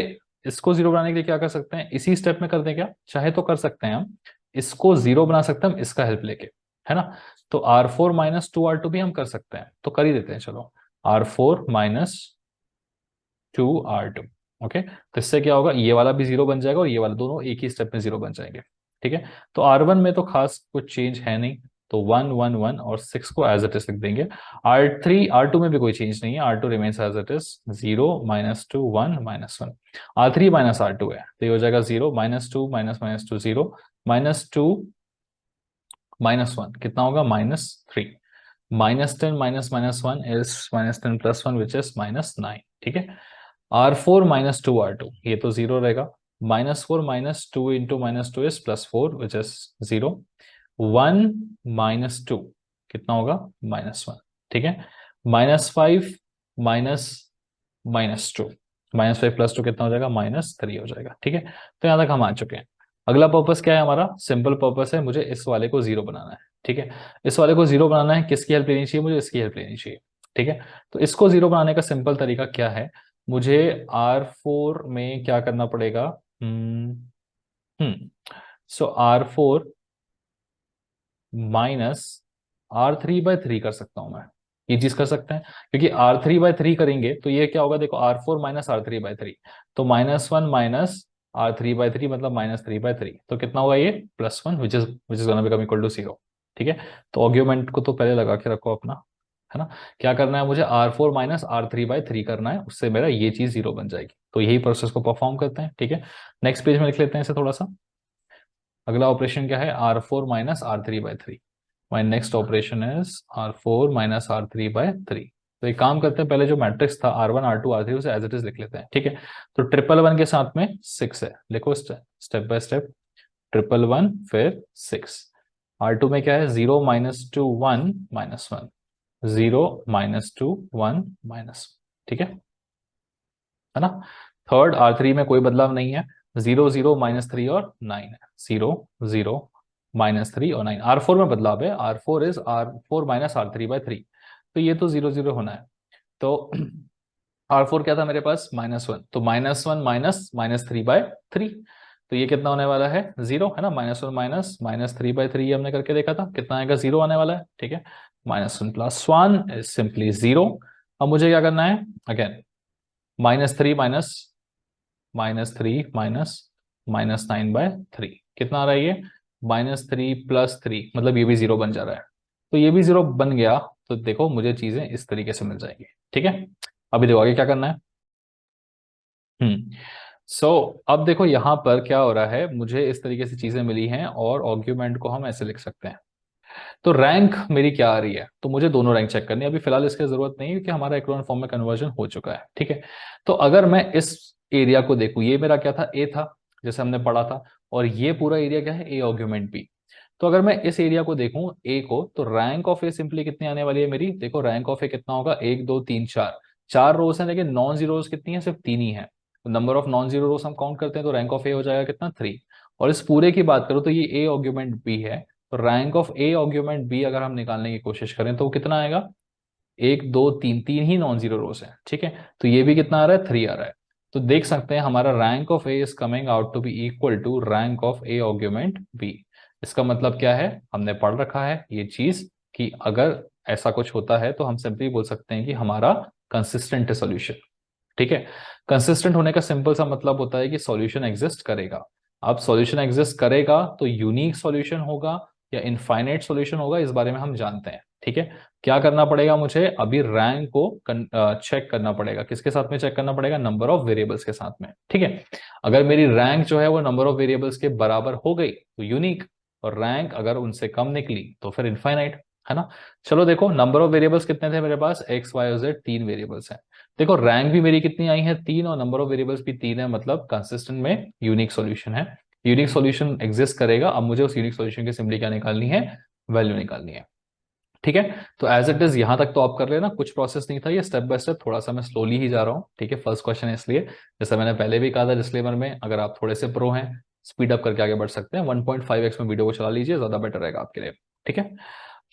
इसको जीरो बनाने के लिए क्या कर सकते हैं, इसी स्टेप में कर दें क्या, चाहे तो कर सकते हैं हम, इसको जीरो बना सकते हैं हम इसका हेल्प लेके, है ना। तो R4 -2R2 भी हम कर सकते हैं, तो कर ही देते हैं चलो, R4 -2R2। ओके, तो इससे क्या होगा, ये वाला भी जीरो बन जाएगा और ये वाला, दोनों एक ही स्टेप में जीरो बन जाएंगे। ठीक है। तो R1 में तो खास कुछ चेंज है नहीं, तो 1 1 1 और 6 को एज इट इज लिख देंगे। R2 में भी कोई चेंज नहीं है, R2 remains as it is, 0 -2 1 -1। R3 minus R2 है, तो ये हो जाएगा 0 -2 -2 0 -2 -1 कितना होगा, -3। -10 -1 इज -10 + 1 विच इज -9। ठीक है। R4 -2 R2, ये तो 0 रहेगा। -4 -2 इंटू -2 इज +4 विच इज 0। 1 -2 कितना होगा, -1। ठीक है। -5 माइनस -2, -5 + 2 कितना हो जाएगा, -3 हो जाएगा। ठीक है। तो यहां तक हम आ चुके हैं। अगला पर्पस क्या है हमारा, सिंपल पर्पस है, मुझे इस वाले को 0 बनाना है। ठीक है। इस वाले को 0 बनाना है, किसकी हेल्प लेनी चाहिए, मुझे इसकी हेल्प लेनी चाहिए। ठीक है। तो इसको 0 बनाने का सिंपल तरीका क्या है, मुझे R4 में क्या करना पड़ेगा, सो R4 -R3/3 कर सकता हूं मैं, ये चीज कर सकते हैं। क्योंकि R3/3 करेंगे तो ये क्या होगा, देखो R4 -R3/3, तो -1 -R3/3 मतलब -3/3, तो कितना होगा ये, +1 which is gonna become equal to 0। ठीक है। तो आर्ग्यूमेंट को तो पहले लगा के रखो अपना, है ना। क्या करना है मुझे, R4 -R3/3 करना है, उससे मेरा ये चीज 0 बन जाएगी। तो यही प्रोसेस को परफॉर्म करते हैं। ठीक है। नेक्स्ट पेज में लिख लेते हैं इसे थोड़ा सा। अगला ऑपरेशन क्या है, R4 -R3/3। My next operation is R4 -R3/3। तो एक काम करते हैं, पहले जो मैट्रिक्स था R1 R2 R3 उसे एज इट इज लिख लेते हैं। ठीक है। तो 1 1 के साथ में 6 है, लिखो स्टेप बाय स्टेप। 1 1 फिर 6। R2 में क्या है, 0 -2 1 -1, 0 -2 1 -1। ठीक है ना। थर्ड R3 में कोई बदलाव नहीं है, 0 0 -3 और 9 है, 0 0 -3 और 9। R4 में बदलाव है, R4 इज R4 -R3/3, तो ये तो 0 0 होना है। तो R4 क्या था मेरे पास, -1, तो -1 -3/3, तो ये कितना होने वाला है, 0, है ना। -1 -3/3 हमने करके देखा था, कितना आएगा, 0 आने वाला है। ठीक है। -1 + 1 इज सिंपली 0। अब मुझे क्या करना है, अगेन -3 -3 -9/3 कितना आ रहा है ये, -3 + 3, मतलब ये भी 0 बन जा रहा है। तो ये भी 0 बन गया, तो देखो मुझे चीजें इस तरीके से मिल जाएंगी। ठीक है। अभी देखो आगे क्या करना है। सो अब देखो यहां पर क्या हो रहा है, मुझे इस तरीके से चीजें मिली हैं और आर्ग्यूमेंट को हम ऐसे लिख सकते हैं। तो रैंक मेरी क्या आ रही है, तो मुझे दोनों रैंक चेक करनी है। अभी फिलहाल इसकी जरूरत नहीं है क्योंकि हमारा इकोनॉन फॉर्म में कन्वर्जन हो चुका है। ठीक है। तो अगर मैं इस एरिया को देखूं, ये मेरा क्या था, ए था, जैसे हमने पढ़ा था, और ये पूरा एरिया क्या है, ए ऑर्ग्यूमेंट बी। तो अगर मैं इस एरिया को देखूं, ए को, तो रैंक ऑफ ए सिंपली कितनी आने वाली है मेरी, देखो रैंक ऑफ ए कितना होगा, 1 2 3 4, 4 रोज है, लेकिन नॉन जीरोस कितनी है, सिर्फ 3 ही है। नंबर ऑफ नॉन जीरो रोज हम काउंट करते हैं, तो रैंक ऑफ ए हो जाएगा कितना, 3। और इस पूरे की बात करो तो ये ए ऑर्ग्यूमेंट बी है, तो rank of A augment B अगर हम निकालने की कोशिश करें तो वो कितना आएगा, 1 2 3, 3 ही नॉन जीरो रोज है। ठीक है। तो ये भी कितना आ रहा है, 3 आ रहा है। तो देख सकते हैं हमारा rank of A is coming out to be equal to rank of A augment B. इसका मतलब क्या है, हमने पढ़ रखा है ये चीज कि अगर ऐसा कुछ होता है तो हम सिंपली बोल सकते हैं कि हमारा कंसिस्टेंट है सॉल्यूशन। ठीक है। कंसिस्टेंट होने का सिंपल सा मतलब होता है कि सॉल्यूशन एग्जिस्ट करेगा। अब सॉल्यूशन एग्जिस्ट करेगा तो यूनिक सॉल्यूशन होगा या इनफाइनाइट सॉल्यूशन होगा, इस बारे में हम जानते हैं। ठीक है। क्या करना पड़ेगा मुझे, अभी रैंक को चेक करना पड़ेगा, किसके साथ में चेक करना पड़ेगा, नंबर ऑफ वेरिएबल्स के साथ में। ठीक है। अगर मेरी रैंक जो है वो नंबर ऑफ वेरिएबल्स के बराबर हो गई तो यूनिक, और रैंक अगर उनसे कम निकली तो फिर इनफाइनाइट, है ना। चलो देखो नंबर ऑफ वेरिएबल्स कितने थे मेरे पास, एक्स वाई और जेड, 3 वेरिएबल्स हैं। देखो रैंक भी मेरी कितनी आई है, 3, और नंबर ऑफ वेरिएबल्स भी 3 है, मतलब कंसिस्टेंट में यूनिक सॉल्यूशन है। यूनिक सॉल्यूशन एग्जिस्ट करेगा। अब मुझे उस यूनिक सॉल्यूशन की सिंपली क्या निकालनी है, वैल्यू निकालनी है। ठीक है। तो एज इट इज यहां तक तो आप कर लेना, कुछ प्रोसेस नहीं था ये, स्टेप बाय स्टेप, थोड़ा सा मैं स्लोली ही जा रहा हूँ। ठीक है। फर्स्ट क्वेश्चन है इसलिए, जैसा मैंने पहले भी कहा था डिस्क्लेमर में, अगर आप थोड़े से प्रो हैं, स्पीड अप करके आगे बढ़ सकते हैं। 1.5x में वीडियो को चला लीजिए, ज्यादा बेटर रहेगा आपके लिए। ठीक है।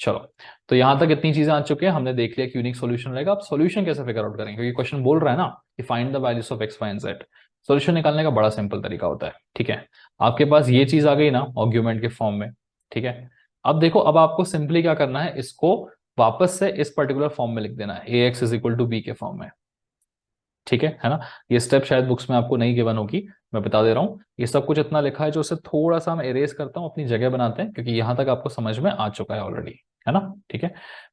चलो, तो यहां तक इतनी चीजें आ चुकी हैं, हमने देख लिया कि यूनिक सॉल्यूशन रहेगा। अब सॉल्यूशन कैसे फिगर आउट करेंगे, क्योंकि क्वेश्चन बोल रहा है ना कि find the values of X Y and Z. Solution निकालने का बड़ा सिंपल तरीका होता है। ठीक है। आपके पास ये चीज आ गई ना आर्ग्यूमेंट के फॉर्म में। ठीक है। अब देखो, अब आपको सिंपली क्या करना है, इसको वापस से इस पर्टिकुलर फॉर्म में लिख देना है, A x is equal to B के फॉर्म में। है ना। ये स्टेप शायद बुक्स में आपको नहीं गिवन होगी, मैं बता दे रहा हूँ। ये सब कुछ इतना लिखा है जो उसे थोड़ा सा मैं इरेज करता हूँ, अपनी जगह बनाते हैं, क्योंकि यहाँ तक आपको समझ में आ चुका है ऑलरेडी, है ना। ठीक है,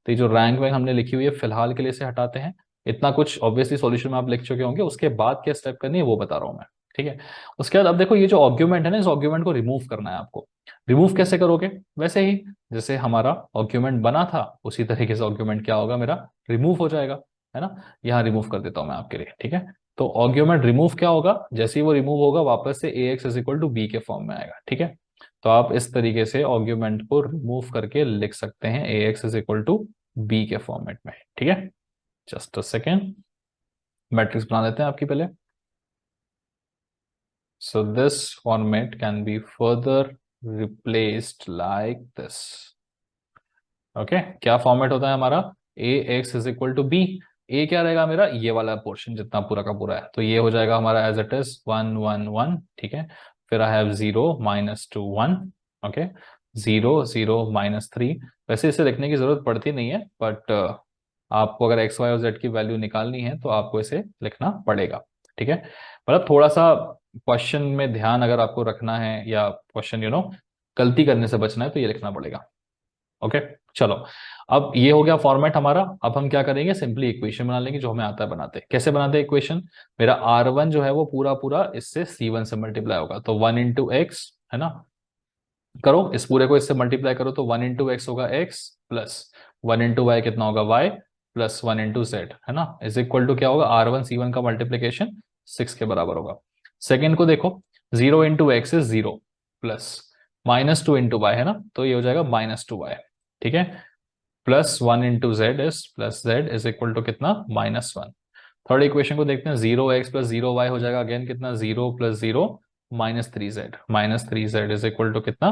तो ये जो रैंक वैंक हमने लिखी हुई है फिलहाल के लिए इसे हटाते हैं। इतना कुछ ऑब्वियसली सॉल्यूशन में आप लिख चुके होंगे, उसके बाद क्या स्टेप करनी है वो बता रहा हूँ मैं। ठीक है, उसके बाद अब देखो ये जो आर्ग्यूमेंट है ना, इस आर्ग्यूमेंट को रिमूव करना है आपको। रिमूव कैसे करोगे? वैसे ही जैसे हमारा आर्ग्यूमेंट बना था उसी तरीके से आर्ग्यूमेंट क्या होगा मेरा, रिमूव हो जाएगा, है ना। यहाँ रिमूव कर देता हूं मैं आपके लिए। ठीक है, तो आर्ग्यूमेंट रिमूव क्या होगा, जैसे ही वो रिमूव होगा वापस से A x is equal to B के फॉर्म में आएगा। ठीक है, तो आप इस तरीके से आर्ग्यूमेंट को रिमूव करके लिख सकते हैं A x is equal to B के फॉर्मेट में। ठीक है, जस्ट अ सेकेंड, मैट्रिक्स बना लेते हैं आपकी पहले। So this format can be further replaced like this. Okay, क्या फॉर्मेट होता है हमारा, A x is equal to B. A क्या रहेगा मेरा, ये वाला पोर्शन जितना पूरा का पूरा है, तो ये हो जाएगा हमारा एज इट इज 1 1 1। ठीक है, फिर आई हैव 0 -2 1। ओके, 0 0 -3। वैसे इसे लिखने की जरूरत पड़ती नहीं है, बट आपको अगर एक्स वाई और जेड की वैल्यू निकालनी है तो आपको इसे लिखना पड़ेगा। ठीक है, मतलब थोड़ा सा क्वेश्चन में ध्यान अगर आपको रखना है या क्वेश्चन गलती करने से बचना है तो ये लिखना पड़ेगा। ओके, चलो, अब ये हो गया फॉर्मेट हमारा। अब हम क्या करेंगे, सिंपली इक्वेशन बना लेंगे जो हमें आता है बनाते। कैसे बनाते हैं इक्वेशन, मेरा R1 जो है वो पूरा पूरा इससे C1 से मल्टीप्लाई होगा, तो 1 इंटू एक्स, है ना। करो इस पूरे को इससे मल्टीप्लाई करो, तो 1 इंटू एक्स होगा एक्स, प्लस 1 इंटू वाई कितना होगा वाई, प्लस 1 इंटू जेड, है ना, इज इक्वल टू क्या होगा, R1 C1 का मल्टीप्लीकेशन 6 के बराबर होगा। सेकेंड को देखो, 0 into X is 0, plus -2 into Y, है ना, तो ये हो जाएगा -2y। ठीक है, plus 1 into Z is plus Z is equal to कितना, -1। थर्ड इक्वेशन को देखते हैं, 0x प्लस 0y हो जाएगा अगेन कितना, 0 plus 0 -3z, -3z is equal to कितना,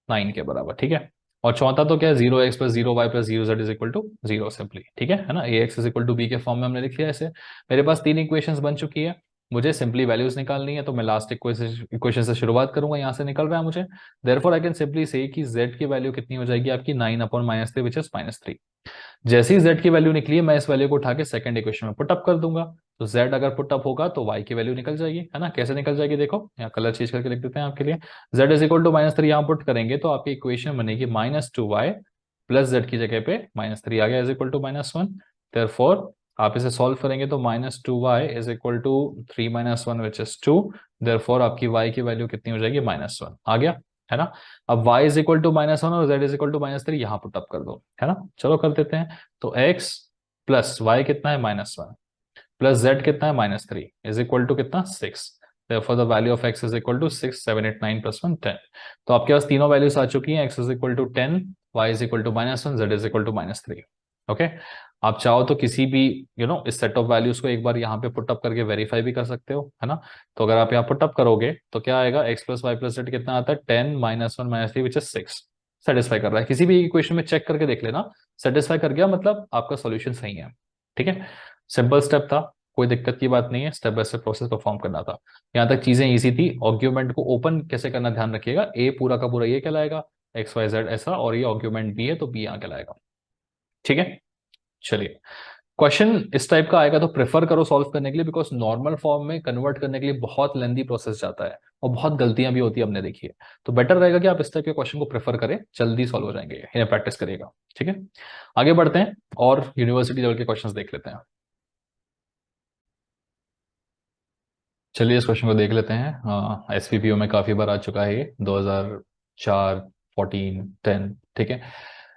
9 के बराबर। ठीक है, और चौथा तो क्या है, 0x plus 0y plus 0z is equal to 0 simply. ठीक है ना, A x is equal to B के फॉर्म में हमने लिख लिया ऐसे। मेरे पास तीन इक्वेशंस बन चुकी है, मुझे सिंपली वैल्यूज निकालनी है, तो मैं लास्ट इक्वेशन से शुरुआत करूंगा, यहाँ से निकल रहा है मुझे। देयरफॉर आई कैन सिंपली से कि z की वैल्यू कितनी हो जाएगी आपकी, 9/-3 विच इज -3। जैसे ही z की वैल्यू निकली है, मैं इस वैल्यू को उठा के सेकंड इक्वेशन में पुटअप कर दूंगा, तो z अगर पुटअप होगा तो y की वैल्यू निकल जाएगी, है ना। कैसे निकल जाएगी देखो, यहाँ कलर चेंज करके लिख देते हैं आपके लिए। z इज इक्वल टू -3 यहाँ पुट करेंगे तो आपकी इक्वेशन बनेगी -2y प्लस z की जगह पे -3 आ गया इज इक्वल टू -1। देयरफॉर आप इसे सॉल्व करेंगे तो -2y is equal to 3 - 1 which is 2। Therefore आपकी y की वैल्यू कितनी हो जाएगी, -1 आ गया, है ना। अब y इज इक्वल टू -1 और z इज इक्वल टू -3 यहाँ पुटअप कर दो, है ना। चलो कर देते हैं, तो x प्लस वाई कितना है, -1, प्लस z कितना है, -3 इज इक्वल टू कितना, 6। Therefore the value of x is equal to 6 7 8 9 plus 1 10। तो आपके पास तीनों वैल्यूज आ चुकी हैं, x is equal to 10, y is equal to -1, z is equal to -3। Okay, आप चाहो तो किसी भी इस सेट ऑफ वैल्यूज को एक बार यहाँ पे पुटअप करके वेरीफाई भी कर सकते हो, है ना। तो अगर आप यहाँ पुटअप करोगे तो क्या आएगा, x plus Y plus Z कितना आता है, 10 -1 -3 विच इज 6। सेटिस्फाई कर रहा है, किसी भी इक्वेशन में चेक करके देख लेना, सेटिस्फाई कर गया मतलब आपका सॉल्यूशन सही है। ठीक है, सिंपल स्टेप था, कोई दिक्कत की बात नहीं है, step by step process perform करना था। यहाँ तक चीजें इजी थी। आर्ग्यूमेंट को ओपन कैसे करना ध्यान रखिएगा, ए पूरा का पूरा ये कहलाएगा, एक्स वाई जेड ऐसा, और ये आर्ग्यूमेंट बी है तो बी यहाँ कहलाएगा। ठीक है, चलिए, क्वेश्चन इस टाइप का आएगा तो प्रेफर करो सॉल्व करने के लिए, बिकॉज नॉर्मल फॉर्म में कन्वर्ट करने के लिए बहुत लेंदी प्रोसेस जाता है और बहुत गलतियां भी होती है, हमने देखी है। तो बेटर रहेगा कि आप इस टाइप के क्वेश्चन को प्रेफर करें, जल्दी सॉल्व हो जाएंगे, इन्हें प्रैक्टिस करिएगा। ठीक है, आगे बढ़ते हैं और यूनिवर्सिटी लेवल के क्वेश्चंस देख लेते हैं। चलिए इस क्वेश्चन को देख लेते हैं। एसपीपीओ में काफी बार आ चुका है ये, 2004 14 10। ठीक है,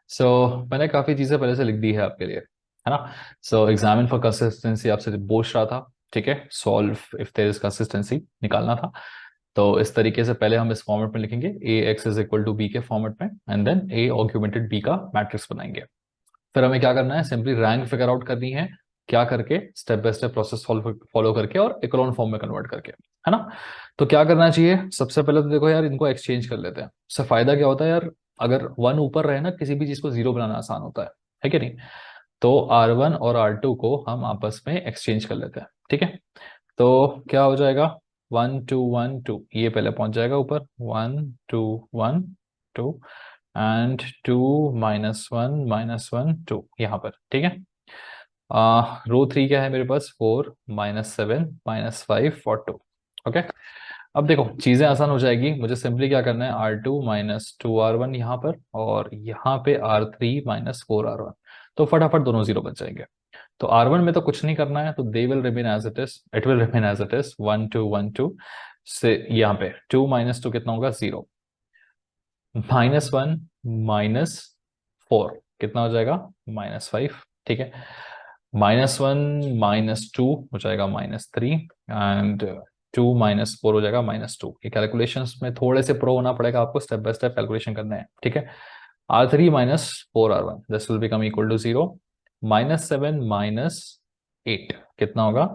सो मैंने काफी चीजें पहले से लिख दी है आपके लिए, है ना। सो एग्जामिन फॉर कंसिस्टेंसी आपसे पूछ रहा था, ठीक है, solve if there is consistency निकालना था। तो इस तरीके से पहले हम इस फॉर्मेट में लिखेंगे, A x is equal to B के फॉर्मेट में, and then A augmented B का मैट्रिक्स बनाएंगे। फिर हमें क्या करना है, सिंपली रैंक फिगर आउट करनी है, क्या करके, step by step process follow करके और इकोलॉन फॉर्म में कन्वर्ट करके, है ना। तो क्या करना चाहिए, सबसे पहले तो देखो यार, इनको एक्सचेंज कर लेते हैं। इससे फायदा क्या होता है यार, अगर 1 ऊपर रहे ना, किसी भी चीज को 0 बनाना आसान होता है कि नहीं। तो R1 और R2 को हम आपस में एक्सचेंज कर लेते हैं। ठीक है, तो क्या हो जाएगा, 1 2 1 2, ये पहले पहुंच जाएगा ऊपर, 1 2 1 2, एंड 2 -1 -1 2 यहाँ पर। ठीक है, रो 3 क्या है मेरे पास, 4 -7 -5 और 2। ओके, अब देखो चीजें आसान हो जाएगी, मुझे सिंपली क्या करना है, R2 -2R1 यहाँ पर, और यहाँ पे R3 -4R1। तो फटाफट दोनों जीरो बच जाएंगे। तो R1 में तो कुछ नहीं करना है, तो they will remain as it is, it will remain as it is 1 2 1 2 से यहाँ पे 2 -2 कितना होगा, 0। -1 -4 कितना हो जाएगा, -5। ठीक है, -1 -2 हो जाएगा -3, एंड 2 -4 हो जाएगा -2। ये कैलकुलेशंस में थोड़े से प्रो होना पड़ेगा आपको, स्टेप बाय स्टेप कैलकुलेशन करना है। ठीक है, R3 -4R1 this will become equal to 0। -7 -8 कितना होगा,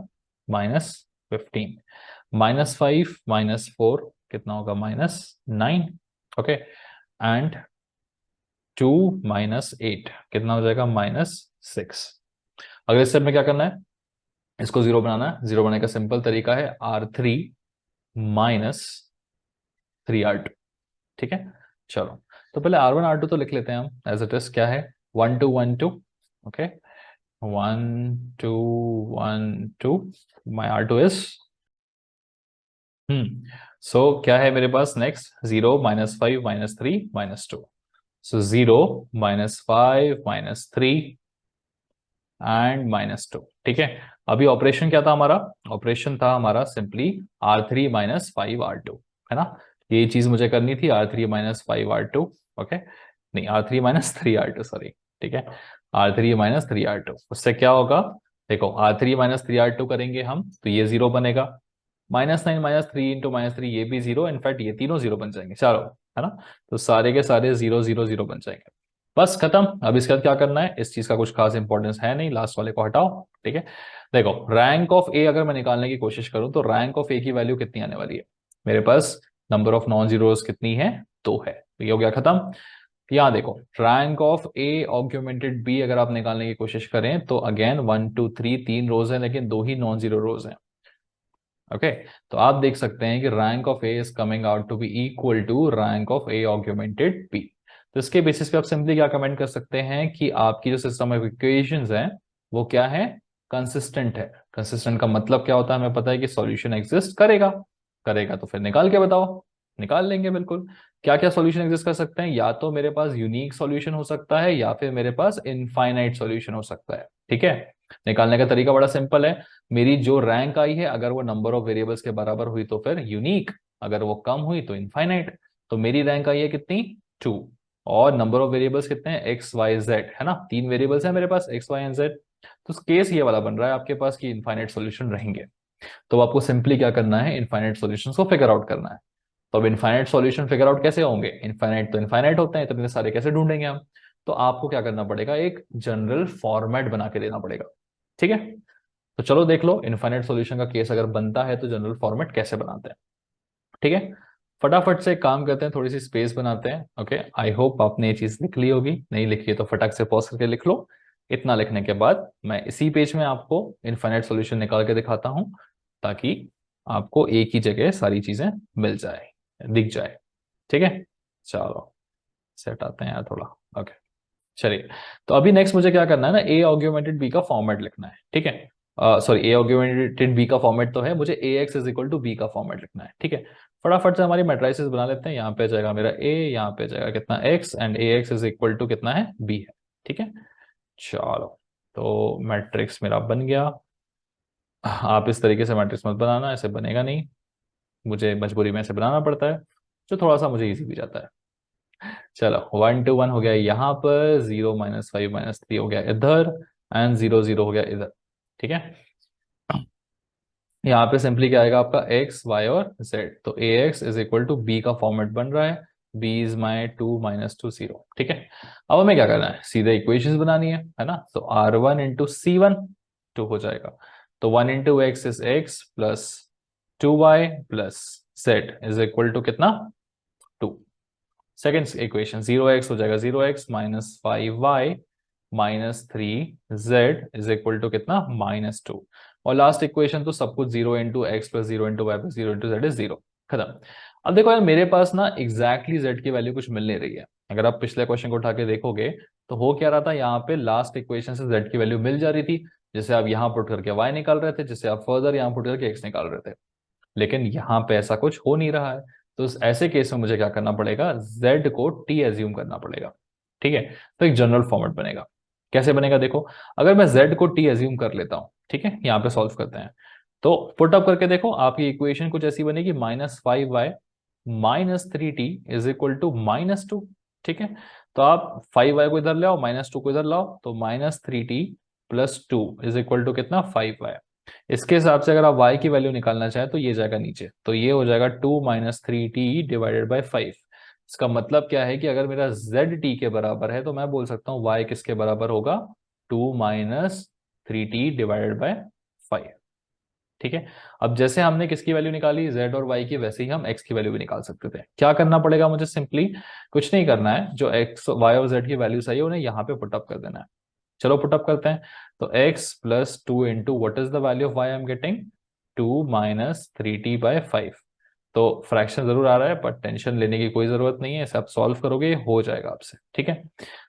-15। -5 -4 कितना होगा, -9। ओके, एंड 2 -8 कितना हो जाएगा, -6। अगले स्टेप में क्या करना है, इसको जीरो बनाना है। जीरो बनाने का सिंपल तरीका है, R3 -3R2। ठीक है, चलो तो पहले R1 R2 तो लिख लेते हैं हम एज इट इज, क्या है, 1 2 1 2। Okay, 1 2 1 2, my R2 is so क्या है मेरे पास नेक्स्ट, 0 -5 -3 -2। So 0 -5 -3 and -2। ठीक है, अभी ऑपरेशन क्या था हमारा, ऑपरेशन था हमारा सिंपली R3 -5R2, है ना। ये चीज मुझे करनी थी, R3 -5R2। ओके, नहीं, R3 -3R2, सॉरी। ठीक है, R3 -3R2, उससे क्या होगा, देखो R3 -3R2 करेंगे हम तो ये जीरो बनेगा, -9 -3 इंटू -3 ये भी जीरो, इनफैक्ट ये तीनों जीरो बन जाएंगे चारों, है ना। तो सारे के सारे 0 0 0 बन जाएंगे, बस खत्म। अब इसके बाद क्या करना है, इस चीज का कुछ खास इंपॉर्टेंस है नहीं, लास्ट वाले को हटाओ। ठीक है, देखो रैंक ऑफ ए अगर मैं निकालने की कोशिश करूं तो रैंक ऑफ ए की वैल्यू कितनी आने वाली है, मेरे पास नंबर ऑफ नॉन जीरोस कितनी है, 2 है, तो ये हो गया खत्म। यहाँ देखो rank of A augmented B अगर आप निकालने की कोशिश करें तो अगेन 1 2 3 तीन रोज हैं, लेकिन दो ही नॉन जीरो रोज हैं। ओके, तो आप देख सकते हैं कि rank of A is coming out to be equal to rank of A augmented B. तो इसके बेसिस पे आप सिंपली क्या कमेंट कर सकते हैं कि आपकी जो सिस्टम ऑफ इक्वेशंस है वो क्या है, कंसिस्टेंट है। कंसिस्टेंट का मतलब क्या होता है, हमें पता है कि सॉल्यूशन एग्जिस्ट करेगा। करेगा तो फिर निकाल के बताओ, निकाल लेंगे बिल्कुल। क्या क्या सॉल्यूशन एग्जिस्ट कर सकते हैं, या तो मेरे पास यूनिक सॉल्यूशन हो सकता है या फिर मेरे पास इनफाइनाइट सॉल्यूशन हो सकता है। ठीक है, निकालने का तरीका बड़ा सिंपल है, मेरी जो रैंक आई है अगर वो नंबर ऑफ वेरिएबल्स के बराबर हुई तो फिर यूनिक, अगर वो कम हुई तो इनफाइनाइट। तो मेरी रैंक आई है कितनी, 2, और नंबर ऑफ वेरिएबल्स कितने हैं, एक्स वाई जेड, है ना, 3 वेरिएबल्स है मेरे पास, एक्स वाई एंड जेड। तो केस ये वाला बन रहा है आपके पास कि इनफाइनाइट सॉल्यूशन रहेंगे। तो आपको सिंपली क्या करना है, इनफाइनाइट सॉल्यूशंस को फिगर आउट करना है। तो अब इनफाइनाइट सॉल्यूशन फिगर आउट कैसे होंगे, इनफाइनाइट तो इनफाइनाइट होते हैं, इतने सारे कैसे ढूंढेंगे हम। तो आपको क्या करना पड़ेगा, एक जनरल फॉर्मेट बना के देना पड़ेगा। ठीक है, तो चलो देख लो इनफाइनाइट सॉल्यूशन का केस अगर बनता है तो जनरल फॉर्मेट कैसे बनाते हैं। ठीक है, फटाफट से काम करते हैं, थोड़ी सी स्पेस बनाते हैं। ओके, आई होप आपने ये चीज लिख ली होगी, नहीं लिखी है तो फटाक से पॉज करके लिख लो। इतना लिखने के बाद मैं इसी पेज में आपको इनफाइनाइट सॉल्यूशन निकाल के दिखाता हूं, ताकि आपको एक ही जगह सारी चीजें मिल जाए, दिख जाए। ठीक है, चलो सेट आते हैं यार थोड़ा। ओके, चलिए, तो अभी नेक्स्ट मुझे क्या करना है ना, ए ऑग्यूमेंटेड बी का फॉर्मेट लिखना है। ठीक है, सॉरी, ए ऑग्यूमेंटेड बी का फॉर्मेट तो है, मुझे A x is equal to B का फॉर्मेट लिखना है। ठीक है, फटाफट से हमारी मैट्रिसेस बना लेते हैं। यहाँ पे जाएगा मेरा ए, यहाँ पे जाएगा कितना X, and A x is equal to कितना है, बी है। ठीक है, चलो तो मैट्रिक्स मेरा बन गया। आप इस तरीके से मैट्रिक्स मत बनाना, ऐसे बनेगा नहीं, मुझे मजबूरी में ऐसे बनाना पड़ता है, जो थोड़ा सा मुझे इजी भी जाता है। चलो 1 2 1 हो गया यहाँ पर, 0 -5 -3 हो गया इधर, एंड 0 0 हो गया इधर। ठीक है, यहाँ पे सिंपली क्या आएगा आपका एक्स वाई और जेड, तो A x is equal to B का फॉर्मेट बन रहा है, बी इज माई 2 -2 0। ठीक है, अब हमें क्या करना है, सीधे इक्वेशंस बनानी है ना। तो R1 इंटू C1 2 हो जाएगा, तो 1 into X is X plus 2y plus Z is equal to कितना, 2। सेकेंड इक्वेशन 0x हो जाएगा 0x minus 5y minus 3z is equal to कितना, -2। और लास्ट इक्वेशन तो सब कुछ 0 into x plus 0 into Y plus 0 into Z is 0, खत्म। अब देखो यार मेरे पास ना एग्जैक्टली z की वैल्यू कुछ मिल नहीं रही है। अगर आप पिछले क्वेश्चन को उठा के देखोगे तो हो क्या रहा था, यहाँ पे लास्ट इक्वेशन से z की वैल्यू मिल जा रही थी, जिसे आप यहाँ पुट करके y निकाल रहे थे, जिसे आप फर्दर यहाँ पुट करके x निकाल रहे थे। लेकिन यहाँ पे ऐसा कुछ हो नहीं रहा है, तो ऐसे केस में मुझे क्या करना पड़ेगा, z को t एज्यूम करना पड़ेगा। ठीक है, तो एक जनरल फॉर्मेट बनेगा। कैसे बनेगा देखो, अगर मैं z को t एज्यूम कर लेता हूँ, ठीक है, यहाँ पे सॉल्व करते हैं, तो पुट अप करके देखो आपकी इक्वेशन कुछ ऐसी बनेगी, -5y -3t is equal to -2। ठीक है, तो आप 5y को इधर ले आओ, -2 को इधर लाओ, तो -3t + 2 इज इक्वल टू कितना, 5y। इसके हिसाब से अगर आप y की वैल्यू निकालना चाहें तो ये जाएगा नीचे, तो ये हो जाएगा 2 - 3t डिवाइडेड बाई 5। इसका मतलब क्या है कि अगर मेरा z t के बराबर है तो मैं बोल सकता हूँ y किसके बराबर होगा, 2 - 3t डिवाइडेड बाई 5। ठीक है, अब जैसे हमने किसकी वैल्यू निकाली, z और y की, वैसे ही हम x की वैल्यू भी निकाल सकते थे। क्या करना पड़ेगा मुझे, सिंपली कुछ नहीं करना है, जो x y और z की वैल्यू सही है उन्हें यहाँ पे पुटअप कर देना है। चलो पुटअप करते हैं, तो x + 2 into what is the value of y I am getting, 2 - 3t by 5। तो फ्रैक्शन जरूर आ रहा है, पर टेंशन लेने की कोई जरूरत नहीं है, इसे आप सॉल्व करोगे हो जाएगा आपसे। ठीक है,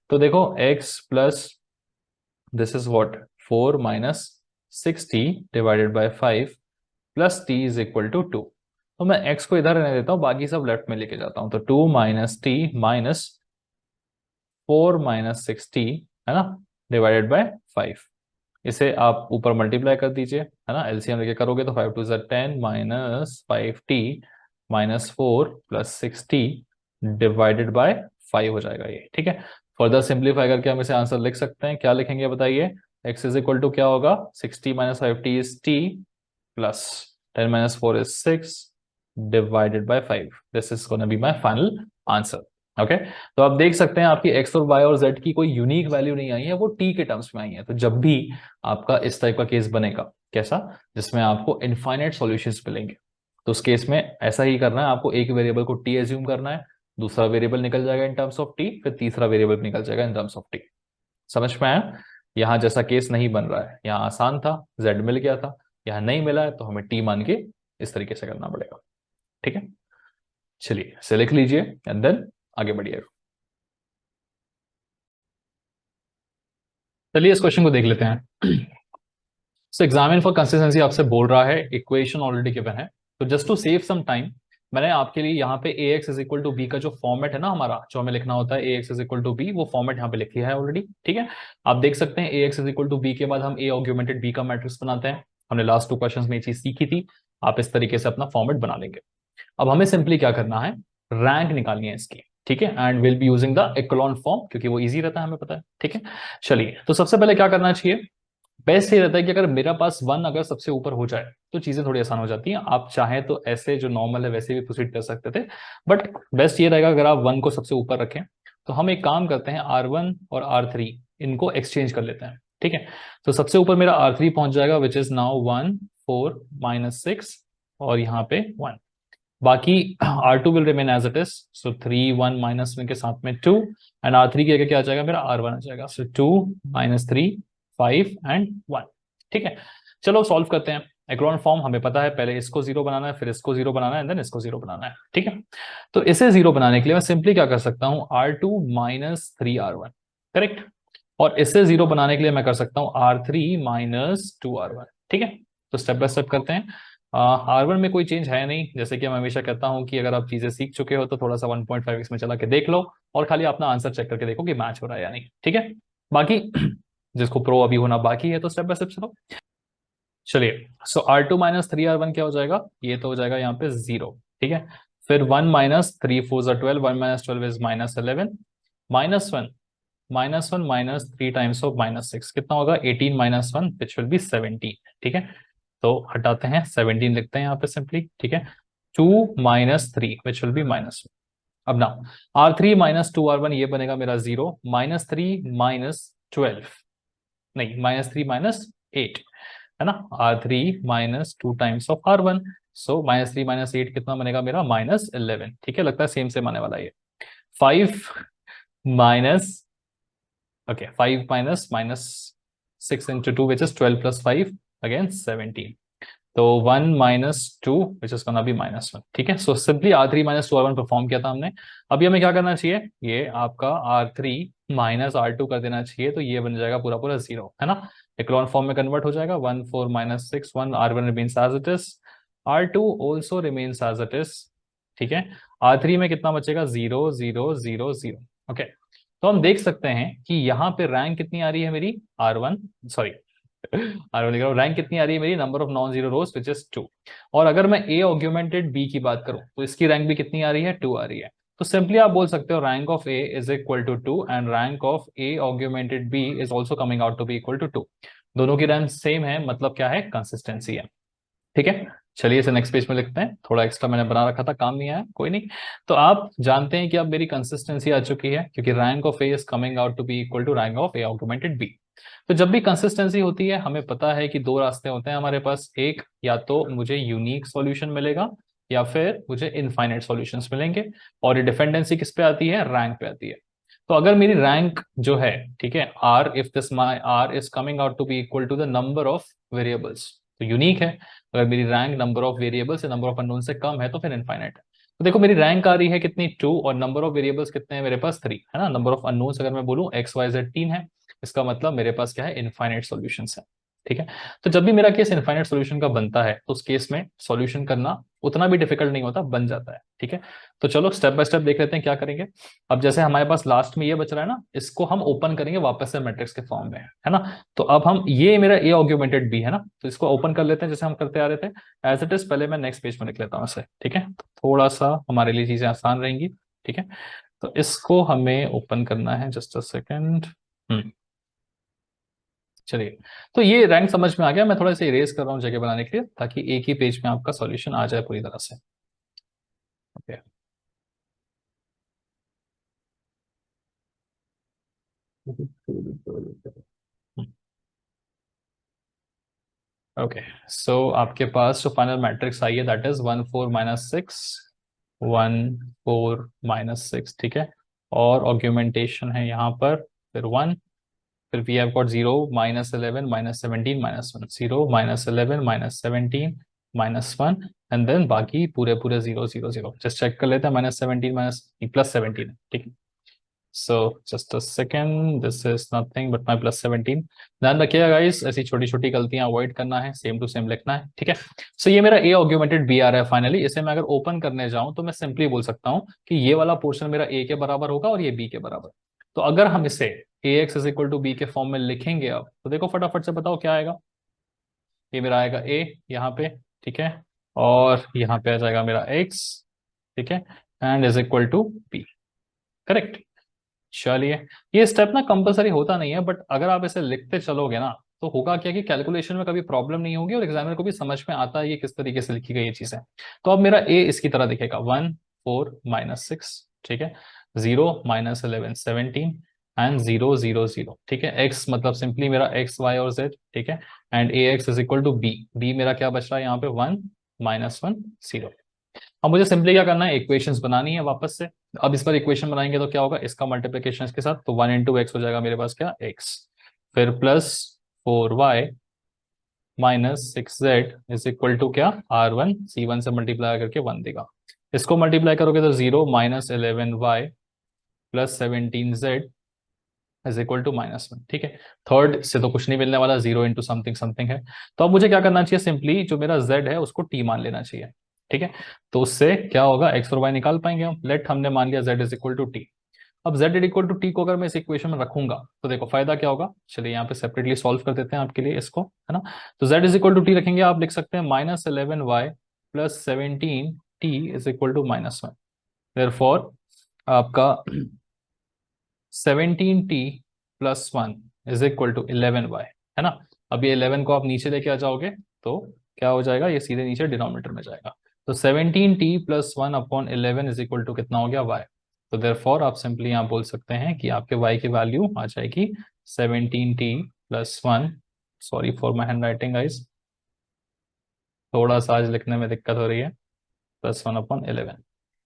तो देखो x plus this is what, 4 - 6t divided by 5 plus t is equal to 2। तो मैं x को इधर रहने देता हूँ, बाकी सब लेफ्ट में लेके जाता हूँ, तो 2 - t माइनस 4 - 6t, है ना, डिवाइडेड बाय 5। इसे आप ऊपर मल्टीप्लाई कर दीजिए, है ना, एलसीएम लेके करोगे तो 5 2 10 -5t -4 + 6t डिवाइडेड बाय 5 हो जाएगा ये। ठीक है, फर्दर सिंप्लीफाई करके हम इसे आंसर लिख सकते हैं, क्या लिखेंगे बताइए, x इज इक्वल टू क्या होगा, 6t - 5t is t plus 10 - 4 is 6 divided by 5। This is going to be my final answer। Okay, तो आप देख सकते हैं आपकी x और y और z की कोई यूनिक वैल्यू नहीं आई है, वो t के टर्म्स में आई है। तो जब भी आपका इस टाइप का केस बनेगा, कैसा, जिसमें आपको इनफाइनाइट सॉल्यूशंस मिलेंगे, तो उस केस में ऐसा ही करना है, आपको एक वेरिएबल को t एज्यूम करना है, दूसरा वेरिएबल निकल जाएगा इन टर्म्स ऑफ t, फिर तीसरा वेरिएबल निकल जाएगा इन टर्म्स ऑफ t। समझ में आया, यहाँ जैसा केस नहीं बन रहा है, यहाँ आसान था, z मिल गया था, यहाँ नहीं मिला है तो हमें टी मान के इस तरीके से करना पड़ेगा। ठीक है, चलिए इसे लिख लीजिए एंड देन आगे बढ़िएगा। चलिए इस क्वेश्चन को देख लेते हैं। सो एग्जामिन फॉर कंसिस्टेंसी आपसे बोल रहा है, इक्वेशन ऑलरेडी गिवन है, तो just to save some time मैंने आपके लिए यहाँ पे ax is equal to B का जो फॉर्मेट है ना हमारा, जो हमें लिखना होता है ax is equal to B, वो फॉर्मेट यहाँ पे लिख लिया है ऑलरेडी। ठीक है, आप देख सकते हैं ax is equal to B के बाद हम a ऑग्यूमेंटेड b का मैट्रिक्स बनाते हैं। हमने लास्ट 2 क्वेश्चंस में ये चीज सीखी थी, आप इस तरीके से अपना फॉर्मेट बना लेंगे। अब हमें सिंपली क्या करना है, रैंक निकालनी है इसकी। ठीक है, and will be using the echelon form, क्योंकि वो इजी रहता है, हमें पता है। ठीक है, चलिए तो सबसे पहले क्या करना चाहिए, बेस्ट ये रहता है कि अगर मेरा पास 1 अगर सबसे ऊपर हो जाए तो चीजें थोड़ी आसान हो जाती हैं। आप चाहें तो ऐसे जो नॉर्मल है वैसे भी प्रोसीड कर सकते थे, बट बेस्ट ये रहेगा अगर आप 1 को सबसे ऊपर रखें। तो हम एक काम करते हैं, R1 और R3 इनको एक्सचेंज कर लेते हैं। ठीक है, तो सबसे ऊपर मेरा R3 पहुंच जाएगा, विच इज नाउ 1 4 -6 और यहाँ पे 1। बाकी R2 will remain as it is, so 3 1 -1 के साथ में 2, एंड R3 के आगे क्या आ जाएगा, मेरा R1 आ जाएगा, सो 2 -3 5 एंड 1। ठीक है, चलो सॉल्व करते हैं। एक्रोन फॉर्म हमें पता है, पहले इसको 0 बनाना है, फिर इसको 0 बनाना है, एंड देन इसको 0 बनाना है। ठीक है, तो इसे 0 बनाने के लिए मैं सिंपली क्या कर सकता हूँ, R2 - 3R1, करेक्ट, और इससे 0 बनाने के लिए मैं कर सकता हूँ R3 - 2R1। ठीक है, तो स्टेप बाय स्टेप करते हैं। R1 में कोई चेंज है नहीं, जैसे कि मैं हमेशा कहता हूं कि अगर आप चीजें सीख चुके हो तो थोड़ा सा 1.5x में चला के देख लो, और खाली अपना आंसर चेक करके देखो कि मैच हो रहा है या नहीं। ठीक है, बाकी जिसको प्रो अभी होना बाकी है तो स्टेप बाय स्टेप चलो। चलिए, सो R2 - 3R1 क्या हो जाएगा, ये तो हो जाएगा यहाँ पे 0। ठीक है, फिर 1 - 3 4 12, 1 - 12 इज -11, -1 -1 -3 टाइम्स ऑफ -6 कितना होगा, 18 - 1 विच विल बी 17। ठीक है, तो हटाते हैं, 17 लिखते हैं यहाँ पे सिंपली। ठीक है, 2 - 3 विच विल बी -1। अब ना R3 - 2R1 ये बनेगा मेरा 0, -3 -12, नहीं -3 -8, है ना, R3 -2 टाइम्स ऑफ R1, सो -3 -8 कितना बनेगा मेरा, -11। ठीक है, लगता है सेम सेम आने वाला ये। 5 minus, okay, 5 minus 6 into 2 which is 12 plus 5 again 17। तो 1 -2 विच इज गोना बी -1। ठीक है, so simply R3 - 2R1 perform किया था हमने। अभी हमें क्या करना चाहिए, ये आपका R3 -R2 कर देना चाहिए, तो ये बन जाएगा पूरा पूरा 0, है ना। इक्लोन फॉर्म में कन्वर्ट हो जाएगा, 1 4 -6 1, R1 remains as it is, R2 also remains as it is. ठीक है, R3 में कितना बचेगा, 0 0 0 0। ओके, तो हम देख सकते हैं कि यहाँ पे रैंक कितनी आ रही है मेरी, R1, सॉरी R1 लिख रहा हूँ, रैंक कितनी आ रही है मेरी, number of non zero rose which is 2। और अगर मैं A ऑग्यूमेंटेड B की बात करूं तो इसकी रैंक भी कितनी आ रही है, 2 आ रही है। तो सिंपली आप बोल सकते हो rank of A is equal to 2 and rank of A augmented B is also coming out to be equal to 2। दोनों की रैंक सेम है, मतलब क्या है, कंसिस्टेंसी है। ठीक है, चलिए इसे नेक्स्ट पेज में लिखते हैं, थोड़ा एक्स्ट्रा मैंने बना रखा था, काम नहीं आया, कोई नहीं। तो आप जानते हैं कि अब मेरी कंसिस्टेंसी आ चुकी है, क्योंकि rank of A is coming out to be equal to rank of A augmented B. तो जब भी कंसिस्टेंसी होती है, हमें पता है कि दो रास्ते होते हैं हमारे पास, एक या तो मुझे यूनिक सॉल्यूशन मिलेगा या फिर मुझे इनफाइनाइट सॉल्यूशंस मिलेंगे। और ये डिपेंडेंसी किस पे आती है, रैंक पे आती है। तो अगर मेरी रैंक जो है, ठीक है, R if this my R is coming out to be equal to the number of variables, तो यूनिक है। अगर मेरी रैंक नंबर ऑफ वेरिएबल्स से नंबर ऑफ अननोन से कम है तो फिर इनफाइनाइट है। तो देखो मेरी रैंक आ रही है कितनी, 2, और नंबर ऑफ वेरिएबल्स कितने हैं मेरे पास, 3, है ना। नंबर ऑफ अननोन्स अगर मैं बोलूं एक्स वाई जेड 3 है, इसका मतलब मेरे पास क्या है, इनफाइनाइट सॉल्यूशंस है। ठीक है, तो जब भी मेरा केस इनफाइनाइट सॉल्यूशन का बनता है तो उस केस में सॉल्यूशन करना उतना भी डिफिकल्ट नहीं होता, बन जाता है। ठीक है, तो चलो स्टेप बाय स्टेप देख लेते हैं क्या करेंगे। अब जैसे हमारे पास लास्ट में ये बच रहा है ना, इसको हम ओपन करेंगे वापस से मैट्रिक्स के फॉर्म में, है ना। तो अब हम, ये मेरा ए ऑग्यूमेंटेड बी है ना, तो इसको ओपन कर लेते हैं जैसे हम करते आ रहे थे एज इट इज। पहले मैं नेक्स्ट पेज में लिख लेता हूँ इसे, ठीक है, थोड़ा सा हमारे लिए चीजें आसान रहेंगी। ठीक है, तो इसको हमें ओपन करना है, जस्ट अ सेकेंड। चलिए, तो ये रैंक समझ में आ गया। मैं थोड़ा सा इरेज कर रहा हूँ जगह बनाने के लिए, ताकि एक ही पेज में आपका सॉल्यूशन आ जाए पूरी तरह से। ओके, ओके, सो आपके पास जो फाइनल मैट्रिक्स आई है दैट इज 1 4 -6 1 4 -6। ठीक है, और ऑग्यूमेंटेशन है यहाँ पर, फिर 1, फिर we have got 0 -11 -17 -1, 0 -11 -17 -1, and then बाकी पूरे पूरे 0 0 0। जस्ट चेक कर लेते हैं, -17 +17, ठीक है। So just a second, this is nothing but माई +17। ध्यान रखिएगा गाइस, ऐसी छोटी छोटी गलतियां अवॉइड करना है, सेम टू सेम लिखना है। ठीक है, सो ये मेरा ए ऑग्यूमेंटेड बी आ रहा है फाइनली। इसे मैं अगर ओपन करने जाऊं तो मैं सिंपली बोल सकता हूं कि ये वाला पोर्शन मेरा ए के बराबर होगा और ये बी के बराबर। तो अगर हम इसे A x is equal to B के फॉर्म में लिखेंगे अब, तो देखो फटाफट से बताओ क्या आएगा। ये मेरा आएगा ए यहाँ पे, ठीक है, और यहाँ पे आ जाएगा मेरा एक्स, ठीक है, and is equal to b. Correct, चलिए। ये स्टेप ना कंपलसरी होता नहीं है, बट अगर आप इसे लिखते चलोगे ना, तो होगा क्या कि कैलकुलेशन में कभी प्रॉब्लम नहीं होगी और एग्जामिनर को भी समझ में आता है ये किस तरीके से लिखी गई ये चीजें। तो अब मेरा ए इसकी तरह दिखेगा, 1 4 -6, ठीक है, 0 -11 17 एंड 0 0 0। ठीक है, एक्स मतलब सिंपली मेरा एक्स वाई और जेड, ठीक है, and A x is equal to b. B मेरा क्या बच रहा है यहाँ पे, 1 -1 0। अब मुझे सिंपली क्या करना है, इक्वेशंस बनानी है वापस से। अब इस पर इक्वेशन बनाएंगे तो क्या होगा, इसका मल्टीप्लिकेशन इसके साथ, तो 1 इंटू एक्स हो जाएगा मेरे पास क्या, एक्स, फिर +4y -6z is equal to क्या, R1, C1 से मल्टीप्लाई करके 1 देगा। इसको मल्टीप्लाई करोगे तो 0 -11y +17z is equal to -1। ठीक है, थर्ड से तो कुछ नहीं मिलने वाला, 0 इंटू समथिंग समथिंग है। तो अब मुझे क्या करना चाहिए, सिंपली जो मेरा z है उसको t मान लेना चाहिए। ठीक है, तो उससे क्या होगा, x और y निकाल पाएंगे हम। लेट हमने मान लिया z is equal to t. अब z is equal to t को अगर मैं इस इक्वेशन में रखूंगा तो देखो फायदा क्या होगा। चलिए यहाँ पे सेपरेटली सॉल्व कर देते हैं आपके लिए इसको, है ना। तो z is equal to t रखेंगे, आप लिख सकते हैं -11y +17t is equal to -1। Therefore आपका 17t +1 is equal to 11y, है ना। अब ये 11 को आप नीचे लेके आ जाओगे तो क्या हो जाएगा, ये सीधे नीचे डिनोमिनेटर में जाएगा। तो 17t +1/11 इज इक्वल टू कितना हो गया, y। तो देयरफॉर आप सिंपली यहाँ बोल सकते हैं कि आपके y की वैल्यू आ जाएगी 17t +1। Sorry for my hand writing guys, थोड़ा सा आज लिखने में दिक्कत हो रही है। +1/11।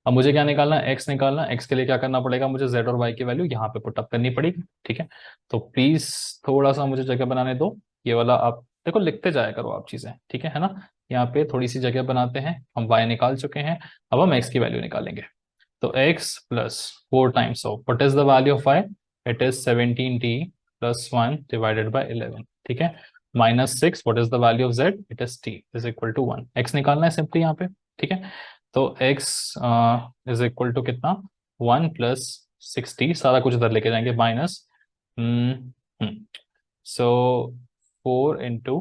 अब मुझे क्या निकालना है, एक्स निकालना है। एक्स के लिए क्या करना पड़ेगा, मुझे जेड और वाई की वैल्यू यहाँ पे पुटअप करनी पड़ेगी। ठीक है, तो प्लीज थोड़ा सा मुझे जगह बनाने दो, ये वाला आप देखो लिखते जाया करो आप चीजें, ठीक है ना। यहाँ पे थोड़ी सी जगह बनाते हैं, हम y निकाल चुके हैं, अब हम x की वैल्यू निकालेंगे। तो x plus 4 times of what is the value of y, it is 17t plus 1 divided by 11, ठीक है। Minus 6, what is the value of z, it is t is equal to 1। x निकालना है simply यहाँ पे, ठीक है। तो x is equal to कितना, 1 प्लस 60, सारा कुछ इधर लेके जाएंगे minus, so 4 into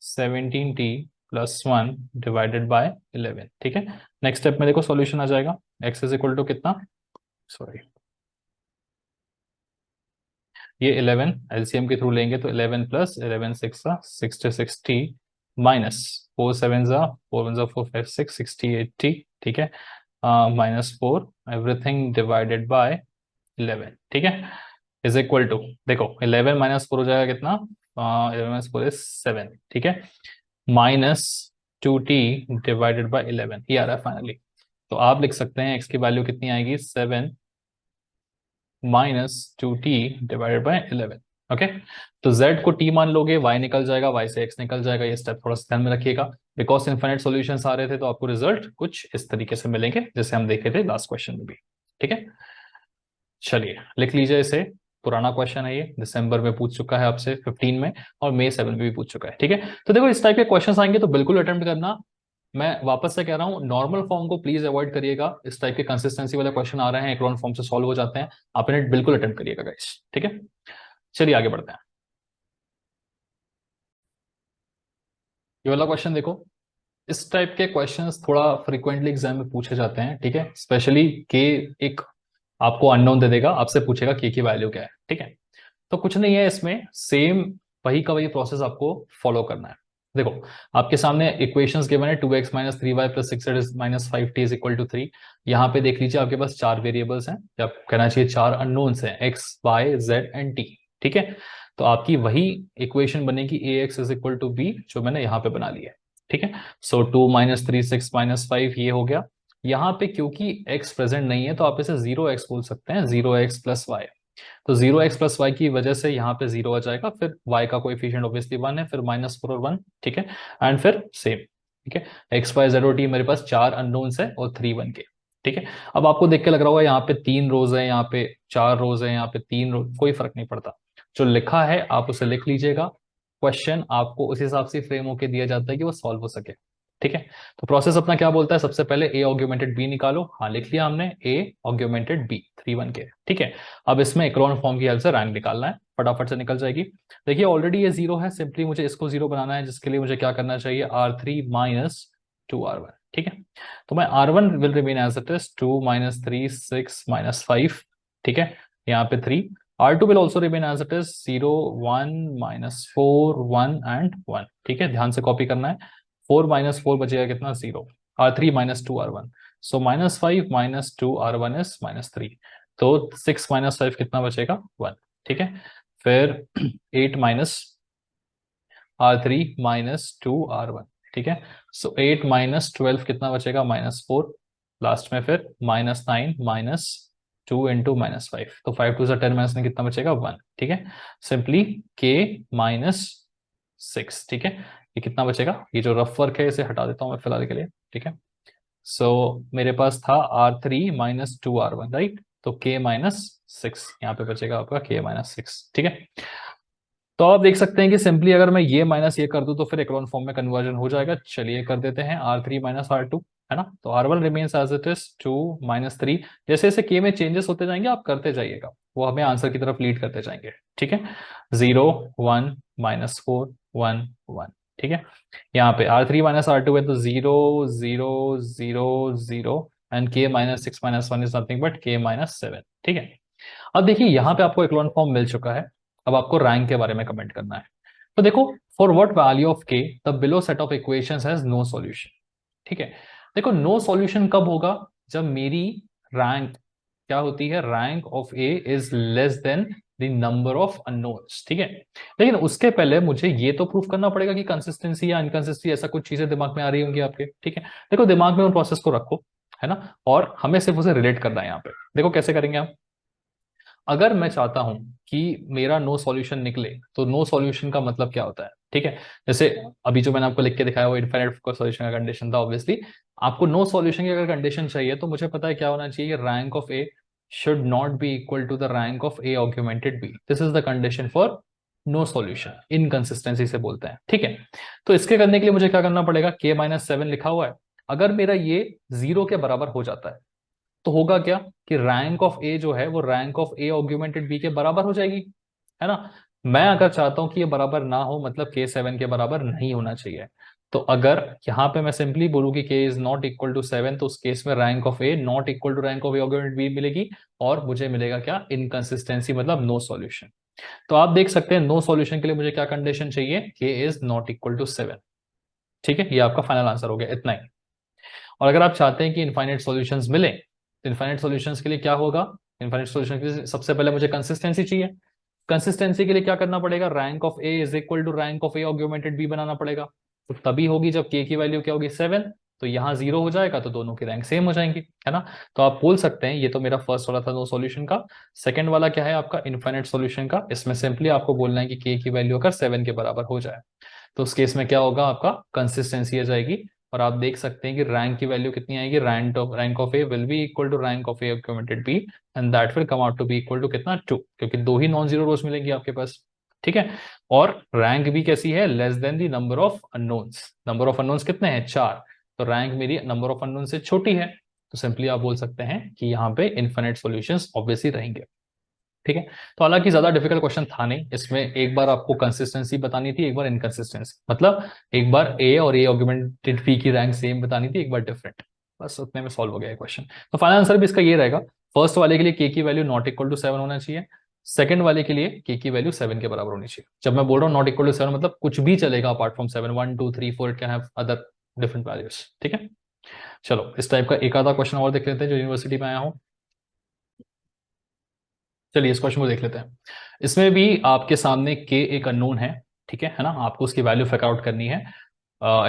17t plus 1 divided by 11, ठीक है। नेक्स्ट स्टेप में देखो सॉल्यूशन आ जाएगा, x इज इक्वल टू कितना, सॉरी ये 11 एलसीएम के थ्रू लेंगे तो 11 प्लस 11 सिक्स 66t माइनस 4 7 4 1 4 5 6 60 ठीक है, माइनस 4 एवरीथिंग डिवाइडेड बाय 11, ठीक है, इज इक्वल टू, देखो 11 माइनस 4 हो जाएगा कितना, 11 माइनस 4 इज 7, ठीक है, माइनस 2t डिवाइडेड बाय 11, ये आ रहा है फाइनली। तो आप लिख सकते हैं x की वैल्यू कितनी आएगी, 7 minus 2t divided by 11, okay. तो z को t मान लोगे, y निकल जाएगा, y से x निकल जाएगा, ये स्टेप थोड़ा सा ध्यान में रखिएगा, बिकॉज इनफाइनाइट सॉल्यूशंस आ रहे थे तो आपको रिजल्ट कुछ इस तरीके से मिलेंगे जैसे हम देखे थे लास्ट क्वेश्चन में भी, ठीक है। चलिए लिख लीजिए इसे, पुराना क्वेश्चन है ये, दिसंबर में पूछ चुका है आपसे 15 में, और मई 7 में भी पूछ चुका है, ठीक है। तो देखो इस टाइप के क्वेश्चंस आएंगे तो बिल्कुल अटेम्प्ट करना। मैं वापस से कह रहा हूं, नॉर्मल फॉर्म को प्लीज अवॉइड करिएगा, इस टाइप के कंसिस्टेंसी वाले क्वेश्चन आ रहे हैं, एक्रोन फॉर्म से सॉल्व हो जाते हैं, आप इन्हें बिल्कुल अटेम्प्ट करिएगा गाइस, ठीक है। चलिए आगे बढ़ते हैं। ये वाला क्वेश्चन देखो, इस टाइप के क्वेश्चंस थोड़ा फ्रीक्वेंटली एग्जाम में पूछे जाते हैं, ठीक है। स्पेशली के एक आपको अननोन दे देगा, आपसे पूछेगा के की वैल्यू क्या है, ठीक है। तो कुछ नहीं है इसमें, सेम वही का वही प्रोसेस आपको फॉलो करना है। देखो आपके सामने इक्वेशंस गिवन है, 2x minus 3y plus 6z minus 5t is equal to 3। यहाँ पे देख लीजिए आपके पास चार वेरिएबल्स हैं, या कहना चाहिए चार अननोन्स हैं, x y z and t, ठीक है। तो आपकी वही इक्वेशन बनेगी ax is equal to b, जो मैंने यहाँ पे बना ली है, ठीक है। सो 2 माइनस 3 6 माइनस 5 ये हो गया। यहाँ पे क्योंकि x प्रेजेंट नहीं है तो आप इसे 0x बोल सकते हैं, 0x प्लस वाई। तो 0x प्लस वाई की वजह से यहाँ पे 0 आ जाएगा, फिर y का कोएफिशिएंट ऑब्वियसली 1 है, फिर माइनस 4 और 1, ठीक है, एंड फिर सेम, ठीक है। एक्स वाई जेड और टी मेरे पास चार अननोन्स है और 3 1 के, ठीक है। अब आपको देख के लग रहा होगा यहाँ पे 3 रोज है, यहाँ पे 4 रोज है, यहाँ पे 3 रोज, कोई फर्क नहीं पड़ता, जो लिखा है आप उसे लिख लीजिएगा। क्वेश्चन आपको उस हिसाब से फ्रेम होके दिया जाता है कि वो सॉल्व हो सके, ठीक है। तो प्रोसेस अपना क्या बोलता है, सबसे पहले ए ऑग्यूमेंटेड बी निकालो, हाँ लिख लिया हमने, ए ऑग्यूमेंटेड बी 3 1 के, ठीक है। अब इसमें इक्रोन फॉर्म की हेल्प से रैंक निकालना है, फटाफट से निकल जाएगी। देखिए ऑलरेडी ये 0 है, सिंपली मुझे इसको 0 बनाना है, जिसके लिए मुझे क्या करना चाहिए, R3 माइनस 2R1, ठीक है। तो मैं R1 will remain as it is, 2 minus 3 6 minus 5, ठीक है, यहाँ पे 3। R2 will also remain as it is, 0 1 minus 4 1 and 1, ठीक है, ध्यान से कॉपी करना है। 4 माइनस 4 बचेगा कितना, 0। R3 minus 2R1, so minus 5 minus 2R1 is minus 3, तो 6 माइनस 5 कितना बचेगा, 1, ठीक है। फिर 8 माइनस R3 माइनस 2R1, ठीक है। सो 8 माइनस 12 कितना बचेगा, माइनस 4, लास्ट में फिर माइनस 9 माइनस 2 इंटू माइनस 5, तो 5 टू 10 माइनस में कितना बचेगा, 1, ठीक है। सिंपली k माइनस 6, ठीक है। ये कितना बचेगा, ये जो रफ वर्क है इसे हटा देता हूं मैं फिलहाल के लिए, ठीक है। सो मेरे पास था R3 माइनस 2R1, राइट, तो k माइनस 6, यहाँ पे बचेगा आपका k माइनस 6, ठीक है। तो आप देख सकते हैं कि सिंपली अगर मैं ये माइनस ये कर दूं तो फिर इक्रोन फॉर्म में कन्वर्जन हो जाएगा। चलिए कर देते हैं, R3 माइनस R2, है ना, तो R1 remains as it is 2 minus 3, जैसे जैसे के में चेंजेस होते जाएंगे आप करते जाइएगा, वो हमें आंसर की तरफ लीड करते जाएंगे, ठीक है। 0 1 माइनस 4 1 1, ठीक है। यहाँ पे R3 माइनस R2 है तो 0 0 0 0 and k minus 6 minus 1 is nothing but k minus 7, ठीक है। अब देखिए यहाँ पे आपको इक्लोन फॉर्म मिल चुका है, अब आपको रैंक के बारे में कमेंट करना है। तो देखो, for what value of k the below set of equations has no solution, ठीक है। देखो नो सॉल्यूशन कब होगा, जब मेरी रैंक क्या होती है, rank of A is less than the number of unknowns, ठीक है। लेकिन उसके पहले मुझे ये तो प्रूफ करना पड़ेगा कि कंसिस्टेंसी या इनकंसिस्टेंसी ऐसा कुछ चीजें दिमाग में आ रही होंगी आपके, ठीक है। देखो दिमाग में उन प्रोसेस को रखो, है ना, और हमें सिर्फ उसे रिलेट करना है यहाँ पे। देखो कैसे करेंगे हम, अगर मैं चाहता हूं कि मेरा नो सॉल्यूशन निकले तो नो सॉल्यूशन का मतलब क्या होता है, ठीक है। जैसे अभी जो मैंने आपको लिख के दिखाया वो इनफाइनाइट सॉल्यूशन का कंडीशन था। ऑब्वियसली आपको नो सॉल्यूशन की अगर कंडीशन चाहिए तो मुझे पता है क्या होना चाहिए, rank of A should not be equal to the rank of A augmented B. This is the condition for no solution, inconsistency से बोलते हैं। ठीक है, तो इसके करने के लिए मुझे क्या करना पड़ेगा, k-7 लिखा हुआ है, अगर मेरा ये 0 के बराबर हो जाता है तो होगा क्या कि रैंक ऑफ ए जो है वो rank of A augmented B के बराबर हो जाएगी, है ना। मैं अगर चाहता हूं कि ये बराबर ना हो, मतलब k-7 के बराबर नहीं होना चाहिए, तो अगर यहां पे मैं सिंपली बोलूं कि k is not equal to 7, तो उस केस में rank of A not equal to rank of A augmented B मिलेगी, और मुझे मिलेगा क्या, इनकंसिस्टेंसी, मतलब नो सॉल्यूशन। तो आप देख सकते हैं नो सॉल्यूशन के लिए मुझे क्या कंडीशन चाहिए, k is not equal to 7। ठीक है, ये आपका फाइनल आंसर हो गया, इतना ही। और अगर आप चाहते हैं कि इनफाइनाइट सॉल्यूशंस मिले, तो इनफाइनाइट सॉल्यूशंस के लिए क्या होगा, इनफाइनाइट सॉल्यूशन के लिए सबसे पहले मुझे कंसिस्टेंसी चाहिए। कंसिस्टेंसी के लिए क्या करना पड़ेगा, rank of A is equal to rank of A augmented B बनाना पड़ेगा। तो तभी होगी जब के की वैल्यू क्या होगी, 7, तो यहाँ 0 हो जाएगा, तो दोनों की रैंक सेम हो जाएंगी, है ना। तो आप बोल सकते हैं, ये तो मेरा फर्स्ट वाला था नो सॉल्यूशन का। सेकंड वाला क्या है आपका, इनफाइनाइट सॉल्यूशन का। इसमें सिंपली आपको बोलना है कि के की वैल्यू अगर 7 के बराबर हो जाए तो उस केस में क्या होगा, आपका कंसिस्टेंसी आ जाएगी। और आप देख सकते हैं कि रैंक की वैल्यू कितनी आएगी, rank of A will be equal to rank of A augmented B, and that will come out to be equal to कितना, 2, क्योंकि दो ही नॉन जीरो रोज मिलेंगी आपके पास। ठीक है, और रैंक भी कैसी है, less than the number of unknowns. Number of unknowns कितने हैं, 4, तो रैंक मेरी नंबर ऑफ अननोन से छोटी है, तो सिंपली आप बोल सकते हैं कि यहाँ पे इनफिनिट सॉल्यूशंस ऑब्वियसली रहेंगे। ठीक है, तो हालांकि ज्यादा डिफिकल्ट क्वेश्चन था नहीं इसमें, एक बार आपको कंसिस्टेंसी बतानी थी, एक बार इनकंसिस्टेंसी, मतलब एक बार ए और ए ऑग्यूमेंटेड पी की रैंक सेम बतानी थी, एक बार डिफरेंट, बस उतने में सॉल्व हो गया क्वेश्चन। तो फाइनल आंसर भी इसका ये रहेगा, फर्स्ट वाले के लिए के की वैल्यू नॉट इक्वल टू 7 होना चाहिए, सेकंड वाले के लिए के की वैल्यू 7 के बराबर होनी चाहिए। जब मैं बोल रहा हूँ नॉट इक्वल टू 7 मतलब कुछ भी चलेगा apart from 7, 1 2 3 4, it can have other different values. ठीक है, चलो इस टाइप का एक आधा क्वेश्चन और देख लेते हैं जो यूनिवर्सिटी में आया हूँ। चलिए इस क्वेश्चन को देख लेते हैं। इसमें भी आपके सामने के एक अननोन है, ठीक है ना, आपको उसकी वैल्यू फिगर आउट करनी है।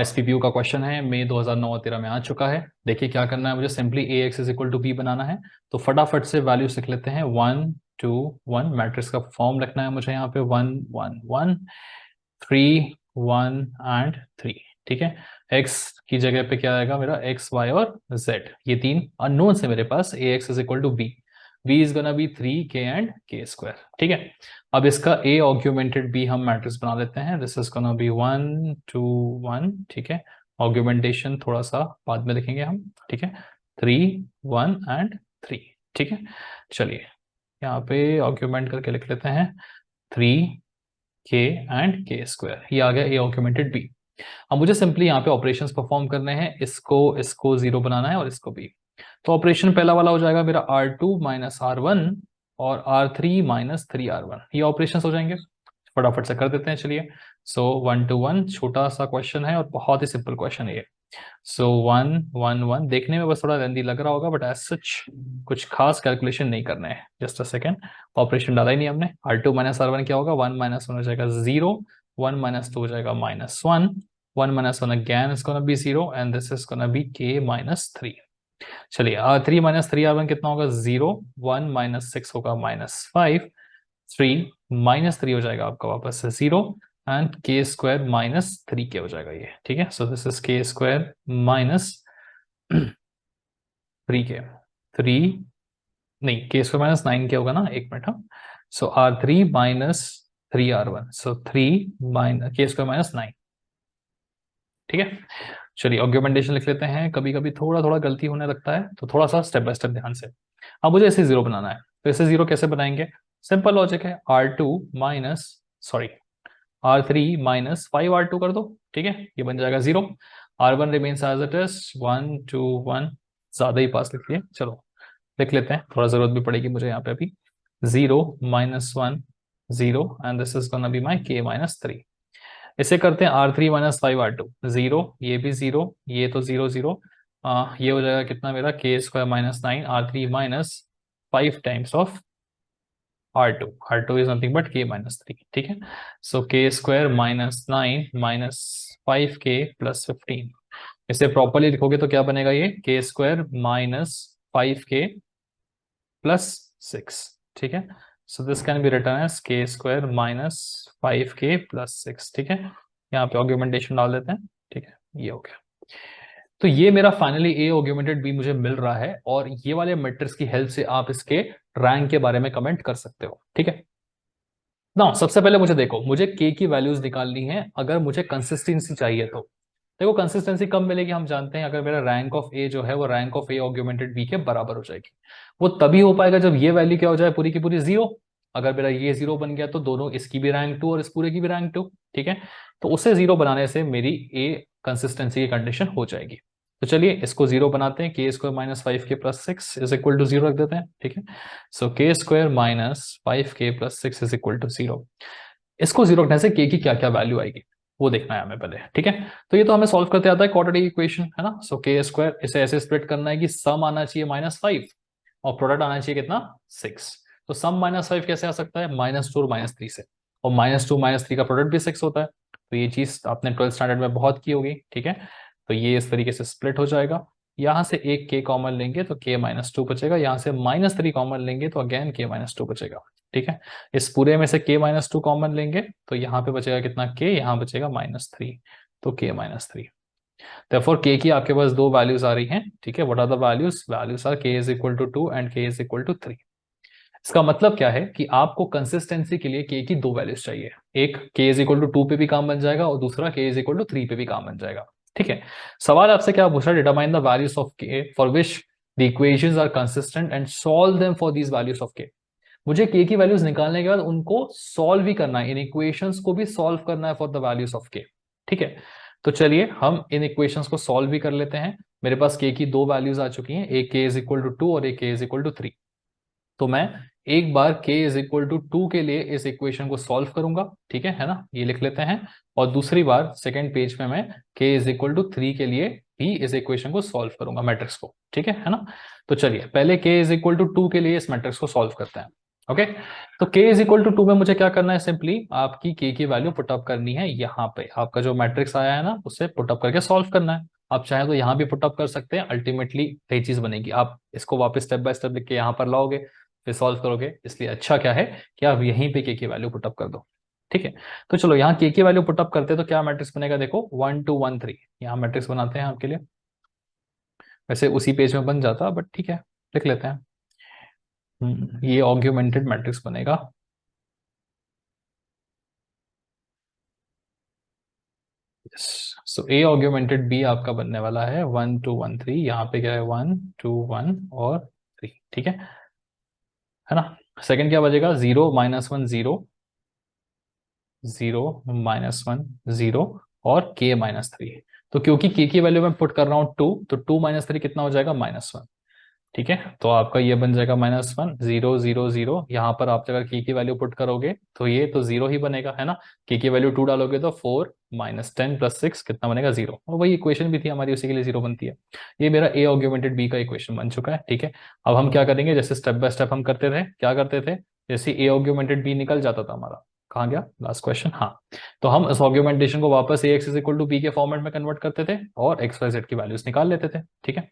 एसपीपीयू का क्वेश्चन है, मई 2009-13 में आ चुका है। देखिए क्या करना है, मुझे simply A x is equal to B बनाना है। तो फटाफट से वैल्यू लिख लेते हैं, 1 2 1, मैट्रिक्स का फॉर्म रखना है मुझे यहाँ पे, 1 1 1 3 1 एंड 3। ठीक है, एक्स की जगह पे क्या आएगा मेरा, एक्स वाई और जेड, ये तीन अननोन है मेरे पास। A x is equal to B, b is gonna be 3k and k square. ठीक है, अब इसका a ऑग्यूमेंटेड b हम मैट्रिक्स बना लेते हैं, दिस इज गोना बी 1 2 1। ठीक है, ऑग्यूमेंटेशन थोड़ा सा बाद में देखेंगे हम। ठीक है, 3 1 एंड 3। ठीक है, चलिए यहाँ पे ऑग्यूमेंट करके लिख लेते हैं, 3k एंड k स्क्वायर, ये आ गया a ऑग्यूमेंटेड b। अब मुझे सिंपली यहाँ पे ऑपरेशंस परफॉर्म करने हैं, इसको इसको 0 बनाना है और इसको भी। तो ऑपरेशन पहला वाला हो जाएगा मेरा R2 माइनस R1 और R3 माइनस 3R1, ये ऑपरेशन हो जाएंगे। फटाफट से कर देते हैं चलिए। सो 1 to 1, छोटा सा क्वेश्चन है और बहुत ही सिंपल क्वेश्चन है ये। सो 1 1 1, देखने में बस थोड़ा लेंदी लग रहा होगा, बट एज सच कुछ खास कैलकुलेशन नहीं करना है। जस्ट अ सेकेंड, ऑपरेशन डाला ही नहीं हमने। R2 माइनस R1 क्या होगा, 1 माइनस 1 हो जाएगा 0, 1 माइनस 2 हो जाएगा -1, 1 minus 1 again is gonna B 0, and this is gonna B k minus 3। चलिए 3 माइनस 3R1 कितना होगा, 0, 1 माइनस 6 होगा -5, 3 माइनस 3 हो जाएगा आपका वापस से 0, and k square minus 3k हो जाएगा ये। ठीक है, so this is k square minus 3k, 3 नहीं, k स्क्वायर माइनस 9k होगा ना, एक मिनट। हाँ, सो R3 माइनस 3R1, सो 3 माइनस k स्क्वायर माइनस 9। ठीक है, चलिए ऑग्यूमेंटेशन लिख लेते हैं, कभी कभी थोड़ा थोड़ा गलती होने लगता है, तो थोड़ा सा स्टेप बाय स्टेप ध्यान से। अब मुझे इसे 0 बनाना है, तो इसे 0 कैसे बनाएंगे, सिंपल लॉजिक है, R2 minus sorry R3 minus 5R2 कर दो। ठीक है, ये बन जाएगा 0, R1 remains as it is 1 2 1, ज्यादा ही पास लिख लिए, चलो लिख लेते हैं, थोड़ा जरूरत भी पड़ेगी मुझे यहाँ पे अभी। 0 -1 0, and this is gonna be my k minus 3। इसे करते हैं R3 माइनस 5R2, 0, ये भी 0, ये तो 0 0, ये हो जाएगा कितना मेरा, k square minus 9, R3 minus 5 times of R2, R2 is nothing but k minus 3। ठीक है, सो k square minus 9 minus 5k plus 15, इसे प्रॉपरली लिखोगे तो क्या बनेगा, ये k square minus 5k plus 6। ठीक है, so this can be written as k square minus 5k plus 6। ठीक है, यहाँ पे ऑग्यूमेंटेशन डाल देते हैं, ठीक है, ये हो गया। तो ये मेरा फाइनली ए ऑग्यूमेंटेड बी मुझे मिल रहा है, और ये वाले मैट्रिक्स की हेल्प से आप इसके रैंक के बारे में कमेंट कर सकते हो, ठीक है ना। सबसे पहले मुझे देखो, मुझे के की वैल्यूज निकालनी है अगर मुझे कंसिस्टेंसी चाहिए तो। देखो कंसिस्टेंसी कब मिलेगी, हम जानते हैं अगर मेरा रैंक ऑफ ए जो है वो rank of A augmented B के बराबर हो जाएगी। वो तभी हो पाएगा जब ये वैल्यू क्या हो जाए, पूरी की पूरी जीरो। अगर मेरा ये जीरो बन गया तो दोनों, इसकी भी रैंक टू और इस पूरे की भी रैंक टू, ठीक है। तो उसे जीरो बनाने से मेरी ए कंसिस्टेंसी की कंडीशन हो जाएगी। तो चलिए इसको जीरो बनाते हैं, k square minus five k plus six is equal to zero रख देते हैं, ठीक है। So k square minus five k plus six is equal to zero. इसको जीरो रखने से के की क्या क्या वैल्यू आएगी वो देखना है हमें पहले, ठीक है। तो ये तो हमें सॉल्व करते आता है क्वाड्रेटिक इक्वेशन, है ना। सो के स्क्वायर, इसे ऐसे स्प्लिट करना है कि सम आना चाहिए माइनस फाइव और प्रोडक्ट आना चाहिए कितना, सिक्स। तो सम माइनस फाइव कैसे आ सकता है, माइनस टू और माइनस थ्री से, और माइनस टू माइनस थ्री का प्रोडक्ट भी सिक्स होता है। तो ये चीज आपने ट्वेल्थ स्टैंडर्ड में बहुत की होगी, ठीक है। तो ये इस तरीके से स्प्लिट हो जाएगा। यहां से एक के कॉमन लेंगे तो के माइनस टू बचेगा, यहां से माइनस थ्री कॉमन लेंगे तो अगेन के माइनस टू बचेगा, ठीक है। इस पूरे में से के माइनस टू कॉमन लेंगे तो यहाँ पे बचेगा कितना, के, यहाँ बचेगा माइनस थ्री, तो के माइनस थ्री। therefore के की आपके पास दो वैल्यूज आ रही हैं, ठीक है। What are the values, values are K is equal to two and K is equal to three. इसका मतलब क्या है कि आपको कंसिस्टेंसी के लिए के की दो वैल्यूज चाहिए, एक के इज इक्वल टू टू पे भी काम बन जाएगा और दूसरा के इज इक्वल टू थ्री पे भी काम बन जाएगा, ठीक है। सवाल आपसे क्या पूछ रहा है, determine the values of k for which the equations are consistent and solve them for these values of k. मुझे के की वैल्यूज निकालने के बाद उनको सॉल्व भी करना है, इन इक्वेशंस को भी सॉल्व करना है फॉर द वैल्यूज ऑफ के, ठीक है। तो चलिए हम इन इक्वेशंस को सॉल्व भी कर लेते हैं। मेरे पास के की दो वैल्यूज आ चुकी हैं, एक के इज इक्वल टू टू और एक के इज इक्वल टू थ्री। तो मैं एक बार k is equal to two के लिए इस इक्वेशन को सॉल्व करूंगा, ठीक है ना, ये लिख लेते हैं। और दूसरी बार सेकंड पेज में मैं k is equal to three के लिए भी इस इक्वेशन को सॉल्व करूंगा, मैट्रिक्स को, ठीक है ना। तो चलिए पहले k is equal to two के लिए इस मैट्रिक्स को सॉल्व करते हैं, ओके। तो k is equal to two में मुझे क्या करना है, सिंपली आपकी k की वैल्यू पुटअप करनी है, यहाँ पे आपका जो मैट्रिक्स आया है ना उसे पुटअप करके सॉल्व करना है। आप चाहे तो यहाँ भी पुटअप कर सकते हैं, अल्टीमेटली यही चीज बनेगी। आप इसको वापस स्टेप बाय स्टेप लिख के यहाँ पर लाओगे, फिर सॉल्व करोगे, इसलिए अच्छा क्या है कि आप यहीं पे के की वैल्यू पुटअप कर दो, ठीक है। तो चलो यहाँ के की वैल्यू पुटअप करते हैं तो क्या मैट्रिक्स बनेगा, देखो 1 2 1 3। यहाँ मैट्रिक्स बनाते हैं आपके लिए, वैसे उसी पेज में बन जाता बट ठीक है, लिख लेते हैं। ये ऑग्यूमेंटेड मैट्रिक्स बनेगा। सो ए ऑग्यूमेंटेड बी आपका बनने वाला है 1 2 1 3। यहाँ पे क्या है, 1 2 1 और 3, ठीक है ना। सेकंड क्या बचेगा, 0 minus one zero, 0 minus one zero और के माइनस थ्री। तो क्योंकि के की वैल्यू मैं पुट कर रहा हूं टू, तो टू माइनस थ्री कितना हो जाएगा, माइनस वन, ठीक है। तो आपका ये बन जाएगा minus one, zero zero zero. यहाँ पर आप अगर के की वैल्यू पुट करोगे तो ये तो जीरो ही बनेगा, है ना। के की वैल्यू टू डालोगे तो four minus ten plus six कितना बनेगा, जीरो। और वही इक्वेशन भी थी हमारी, उसी के लिए जीरो बनती है। ये मेरा ए ऑग्यूमेंटेड बी का इक्वेशन बन चुका है, ठीक है। अब हम क्या करेंगे, जैसे स्टेप बाय स्टेप हम करते थे, क्या करते थे, जैसे ए ऑग्यूमेंटेड बी निकल जाता था हमारा, कहाँ गया लास्ट क्वेश्चन, हाँ। तो हम इस ऑग्यूमेंटेशन को वापस A x is equal to B के फॉर्मेट में कन्वर्ट करते थे और एक्स वाई जेड की वैल्यूज निकाल लेते थे, ठीक है।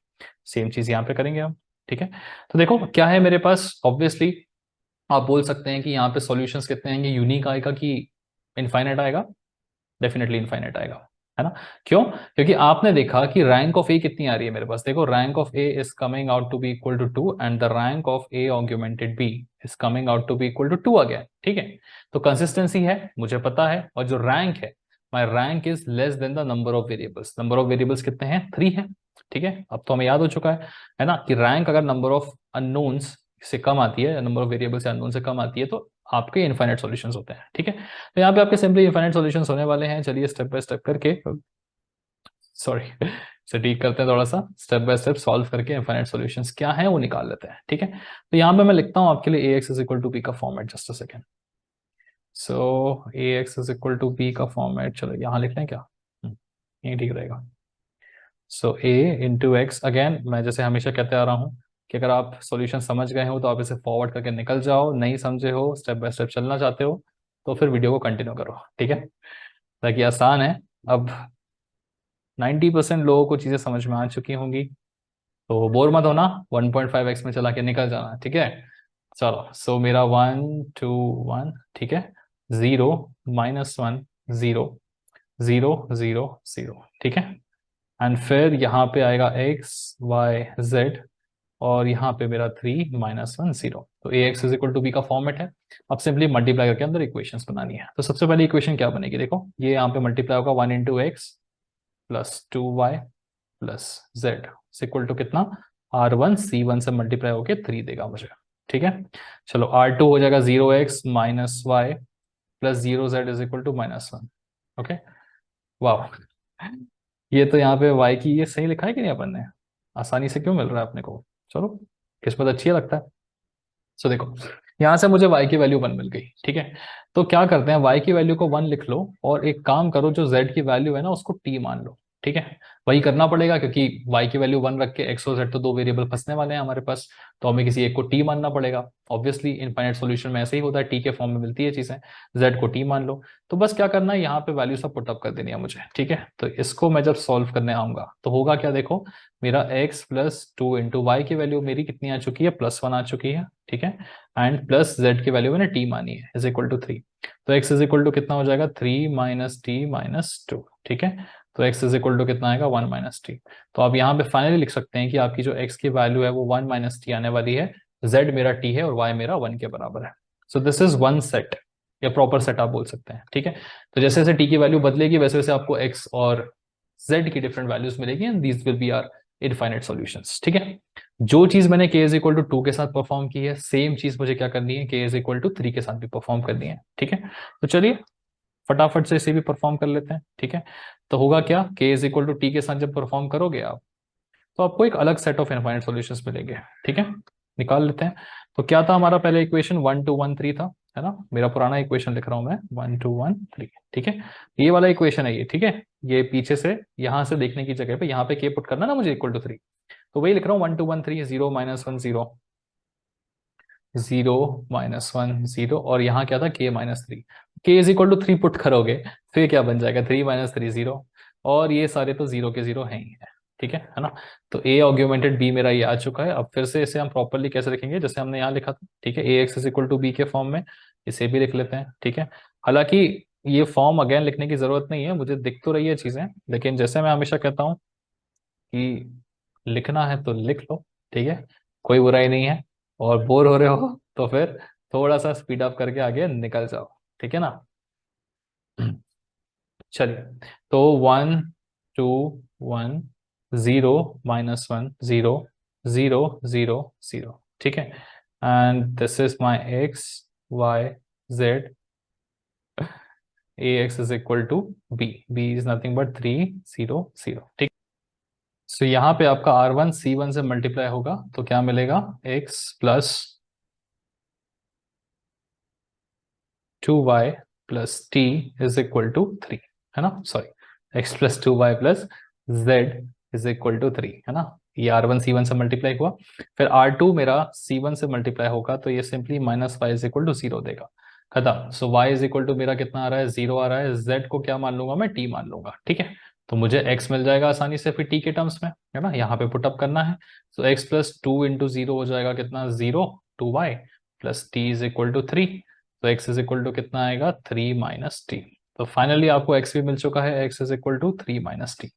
सेम चीज यहाँ पे करेंगे हम, ठीक है। तो देखो क्या है मेरे पास, ऑब्वियसली आप बोल सकते हैं कि यहाँ पे सॉल्यूशंस कितने आएंगे, यूनिक आएगा कि इनफाइनाइट आएगा, डेफिनेटली इनफाइनाइट आएगा, है ना। क्यों, क्योंकि आपने देखा कि रैंक ऑफ ए कितनी आ रही है मेरे पास, देखो rank of A is coming out to be equal to two and the rank of A augmented B is coming out to be equal to two again, ठीक है। तो कंसिस्टेंसी है मुझे पता है, और जो रैंक है, माई rank is less than the number of variables. Number of variables कितने हैं, थ्री है, ठीक है। अब तो हमें याद हो चुका है ना, कि रैंक अगर नंबर ऑफ अननोन्स से कम आती है, नंबर ऑफ वेरिएबल से अननोन से कम आती है, तो आपके इनफाइनाइट सॉल्यूशंस होते हैं, ठीक है। तो यहाँ पे आपके सिंपली इनफाइनाइट सॉल्यूशंस होने वाले हैं। चलिए स्टेप बाय स्टेप करके, सॉरी इसे ठीक करते हैं, थोड़ा सा स्टेप बाय स्टेप सॉल्व करके इनफाइनाइट सॉल्यूशंस क्या हैं वो निकाल लेते हैं, ठीक है। तो यहाँ पे मैं लिखता हूँ आपके लिए A x is equal to B का format, just a second. So A x is equal to B का फॉर्मेट, चलो यहाँ लिख लें क्या, ये ठीक रहेगा। So A into X, again मैं जैसे हमेशा कहते आ रहा हूँ कि अगर आप सॉल्यूशन समझ गए हो तो आप इसे फॉरवर्ड करके निकल जाओ, नहीं समझे हो, स्टेप बाय स्टेप चलना चाहते हो तो फिर वीडियो को कंटिन्यू करो, ठीक है। ताकि आसान है, अब 90% लोगों को चीजें समझ में आ चुकी होंगी, तो बोर मत होना, 1.5x में चला के निकल जाना, ठीक है। चलो सो मेरा 1 2 1, ठीक है, 0 माइनस वन जीरो, 0 0 0, ठीक है। एंड फिर यहाँ पे आएगा एक्स वाई जेड, और यहाँ पे मेरा 3 -1 0। तो A x is equal to B का फॉर्मेट है। अब सिंपली मल्टीप्लाई करके अंदर इक्वेशंस बनानी है। तो सबसे पहले इक्वेशन क्या बनेगी, देखो ये यहाँ पे मल्टीप्लाई होगा 1 into x plus 2y plus z equal to कितना, R1 C1 से मल्टीप्लाई होके 3 देगा मुझे, ठीक है। चलो R2 हो जाएगा 0x minus y plus 0z is equal to -1। Okay, वाह, ये तो यहाँ पे y की ये सही लिखा है कि नहीं अपन ने, आसानी से क्यों मिल रहा है अपने को। चलो, किस्मत अच्छी है लगता है। सो देखो, यहां से मुझे y की वैल्यू 1 मिल गई, ठीक है। तो क्या करते हैं, y की वैल्यू को 1 लिख लो और एक काम करो, जो z की वैल्यू है ना उसको t मान लो, ठीक है। वही करना पड़ेगा क्योंकि y की वैल्यू 1 रख के x और z तो दो वेरिएबल फंसने वाले हैं हमारे पास, तो हमें किसी एक को t मानना पड़ेगा। ऑब्वियसली इनफाइनाइट सॉल्यूशन में ऐसे ही होता है, t के फॉर्म में मिलती है चीजें, z को t मान लो। तो बस क्या करना है, यहाँ पे वैल्यू सब पुटअप कर देनी है मुझे, ठीक है। तो इसको मैं जब सॉल्व करने आऊंगा तो होगा क्या, देखो मेरा x प्लस 2 इंटू वाई की वैल्यू मेरी कितनी आ चुकी है, +1 आ चुकी है, ठीक है। एंड प्लस z की वैल्यू मैंने t मानी है, इज इक्वल टू 3। तो x इज इक्वल टू कितना हो जाएगा, 3 माइनस टी माइनस 2, ठीक है। तो x इज इक्वल टू कितना आएगा, 1 माइनस टी। तो आप यहाँ पे फाइनली लिख सकते हैं कि आपकी जो x की वैल्यू है वो 1 माइनस टी आने वाली है, z मेरा t है और y मेरा 1 के बराबर है। So this is one set, या प्रॉपर सेट आप बोल सकते हैं, ठीक है। तो जैसे जैसे t की वैल्यू बदलेगी वैसे वैसे आपको x और z की डिफरेंट वैल्यूज मिलेगी, and these will be are infinite solutions, ठीक है। जो चीज मैंने k इज इक्वल टू 2 के साथ परफॉर्म की है, सेम चीज मुझे क्या करनी है, k इज इक्वल टू 3 के साथ भी परफॉर्म करनी है, ठीक है। तो चलिए फटाफट से इसे भी परफॉर्म कर लेते हैं, ठीक है। तो होगा क्या, k is equal to t के साथ जब परफॉर्म करोगे आप, तो आपको एक अलग सेट ऑफ इनफाइनाइट सॉल्यूशंस मिलेंगे, ठीक है। निकाल लेते हैं। तो क्या था हमारा पहले इक्वेशन, 1 2 1 3 था, है ना। मेरा पुराना इक्वेशन लिख रहा हूं मैं, 1 2 1 3, ठीक है। ये वाला इक्वेशन है ये, ठीक है। ये पीछे से यहां से देखने की जगह पे यहाँ पे k पुट करना ना मुझे, इक्वल टू 3। तो वही लिख रहा हूँ, 1 2 1 3, 0 -1 0, 0 -1 0, और यहाँ क्या था, k -3। k is equal to 3 put करोगे, फिर क्या बन जाएगा, 3 -3 0, और ये सारे तो 0 के 0 हैं ही है, ठीक है ना। तो a ऑग्यूमेंटेड b मेरा ये आ चुका है। अब फिर से इसे हम प्रॉपरली कैसे लिखेंगे, जैसे हमने यहाँ लिखा था, ठीक है। ax is equal to b के फॉर्म में इसे भी लिख लेते हैं, ठीक है। हालांकि ये फॉर्म अगेन लिखने की जरूरत नहीं है, मुझे दिख तो रही है चीजें, लेकिन जैसे मैं हमेशा कहता हूँ कि लिखना है तो लिख लो, ठीक है, कोई बुराई नहीं है। और बोर हो रहे हो तो फिर थोड़ा सा स्पीड अप करके आगे निकल जाओ, ठीक है ना। चलिए, तो 1 2 1 0 -1 0 0 0 0, ठीक है। And this is my x Y z, A x is equal to b, b is nothing but 3 0 0, ठीक। सो यहाँ पे आपका R1 C1 से मल्टीप्लाई होगा तो क्या मिलेगा, x plus 2y plus t is equal to 3, है ना। Sorry, x plus 2y plus z is equal to 3, है ना। ये R1 C1 से मल्टीप्लाई हुआ, फिर R2 मेरा C1 से मल्टीप्लाई होगा तो ये simply -y is equal to 0 देगा, खत्म। So y is equal to मेरा कितना आ रहा है, 0 आ रहा है। z को क्या मान लूंगा मैं, t मान लूंगा, ठीक है। तो मुझे x मिल जाएगा आसानी से फिर t के टर्म्स में, है ना। यहाँ पे पुटअप करना है। सो x प्लस 2 इंटू 0 हो जाएगा कितना, 0 2y plus t is equal to 3। तो x इज इक्वल टू कितना आएगा, 3 माइनस टी। तो फाइनली आपको x भी मिल चुका है, x is equal to 3 minus t.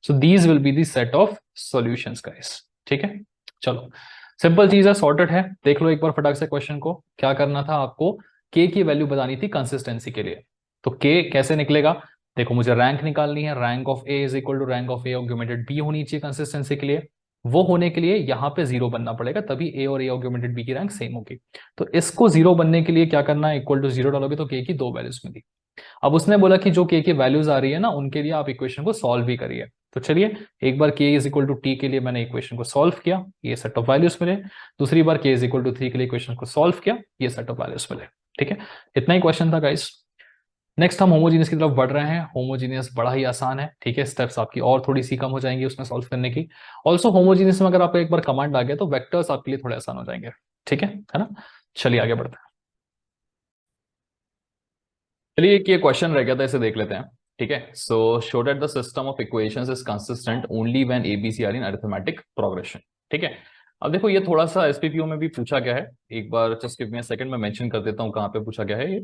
So these will be the set of solutions guys, ठीक है। चलो, सिंपल चीज है, सॉर्टेड है। देख लो एक बार फटाक से क्वेश्चन को, क्या करना था आपको, k की वैल्यू बतानी थी कंसिस्टेंसी के लिए। तो k कैसे निकलेगा, देखो मुझे रैंक निकालनी है, rank of a is equal to rank of a augmented b होनी चाहिए कंसिस्टेंसी के लिए। वो होने के लिए यहाँ पे 0 बनना पड़ेगा, तभी a और a ऑग्यूमेंटेड b की रैंक सेम होगी। तो इसको 0 बनने के लिए क्या करना है, इक्वल टू 0 डालोगे तो k की दो वैल्यूज मिली। अब उसने बोला कि जो k की वैल्यूज आ रही है ना उनके लिए आप इक्वेशन को सॉल्व भी करिए। तो चलिए, एक बार k is equal to t के लिए मैंने इक्वेशन को सॉल्व किया, ये सेट ऑफ वैल्यूज मिले। दूसरी बार k इज इक्वल टू 3 के लिए इक्वेशन को सॉल्व किया, ये सेट ऑफ वैल्यूज मिले, ठीक है। इतना ही क्वेश्चन था गाइस। नेक्स्ट हम होमोजीनियस की तरफ बढ़ रहे हैं। होमोजीनियस बड़ा ही आसान है, ठीक है। स्टेप्स आपकी और थोड़ी सी कम हो जाएंगी उसमें सॉल्व करने की। ऑल्सो होमोजीनियस में अगर आपको एक बार कमांड आ गया तो वेक्टर्स आपके लिए थोड़े आसान हो जाएंगे, ठीक है ना। चलिए आगे बढ़ते हैं। चलिए, एक ये क्वेश्चन रह गया था, इसे देख लेते हैं, ठीक है। So show that the system of equations is consistent only when a b c are in arithmetic progression, ठीक है। अब देखो ये थोड़ा सा एसपीपीओ में भी पूछा गया है, एक बार just give me a second, मैं मेंशन कर देता हूँ कहाँ पे पूछा गया है ये।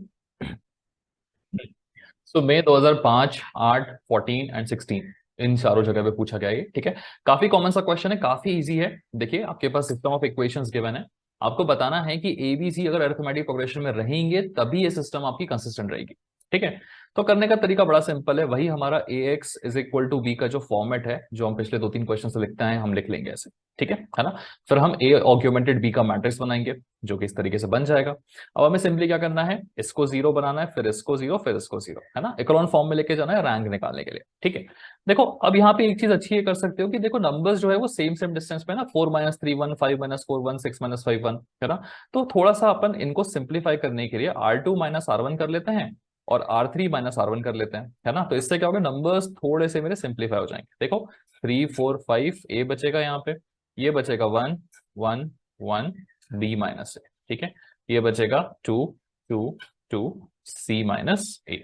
सो मई 2005, 8, 14 एंड 16 इन चारों जगह पे पूछा गया है, ठीक है। काफी कॉमन सा क्वेश्चन है, काफी इजी है। देखिए आपके पास सिस्टम ऑफ इक्वेशंस गिवन है, आपको बताना है कि एबीसी अगर अरिथमेटिक प्रोग्रेशन में रहेंगे तभी ये सिस्टम आपकी कंसिस्टेंट रहेगी, ठीक है। तो करने का तरीका बड़ा सिंपल है, वही हमारा A x is equal to B का जो फॉर्मेट है, जो हम पिछले 2-3 क्वेश्चन से लिखते हैं, हम लिख लेंगे ऐसे, ठीक है ना। फिर हम ए ऑग्यूमेंटेड बी का मैट्रिक्स बनाएंगे, जो कि इस तरीके से बन जाएगा। अब हमें सिंपली क्या करना है, इसको जीरो बनाना है, फिर इसको जीरो, फिर इसको जीरो, है ना, इकोलॉन फॉर्म में लेके जाना है रैंक निकालने के लिए, ठीक है। देखो अब यहाँ पे एक चीज अच्छी ये कर सकते हो कि देखो नंबर्स जो है वो सेम सेम डिस्टेंस पे ना, 4 - 3 1, 5 - 4 1, 6 - 5 1, है ना। तो थोड़ा सा अपन इनको सिंप्लीफाई करने के लिए R2 - R1 कर लेते हैं और R3 - R1 कर लेते हैं, है ना। तो इससे क्या होगा, नंबर्स थोड़े से मेरे सिंप्लीफाई हो जाएंगे। देखो 3 4 5 ए बचेगा यहाँ पे, ये बचेगा 1 1 1 बी माइनस ए, ठीक है। ये बचेगा 2 2 2 सी माइनस ए,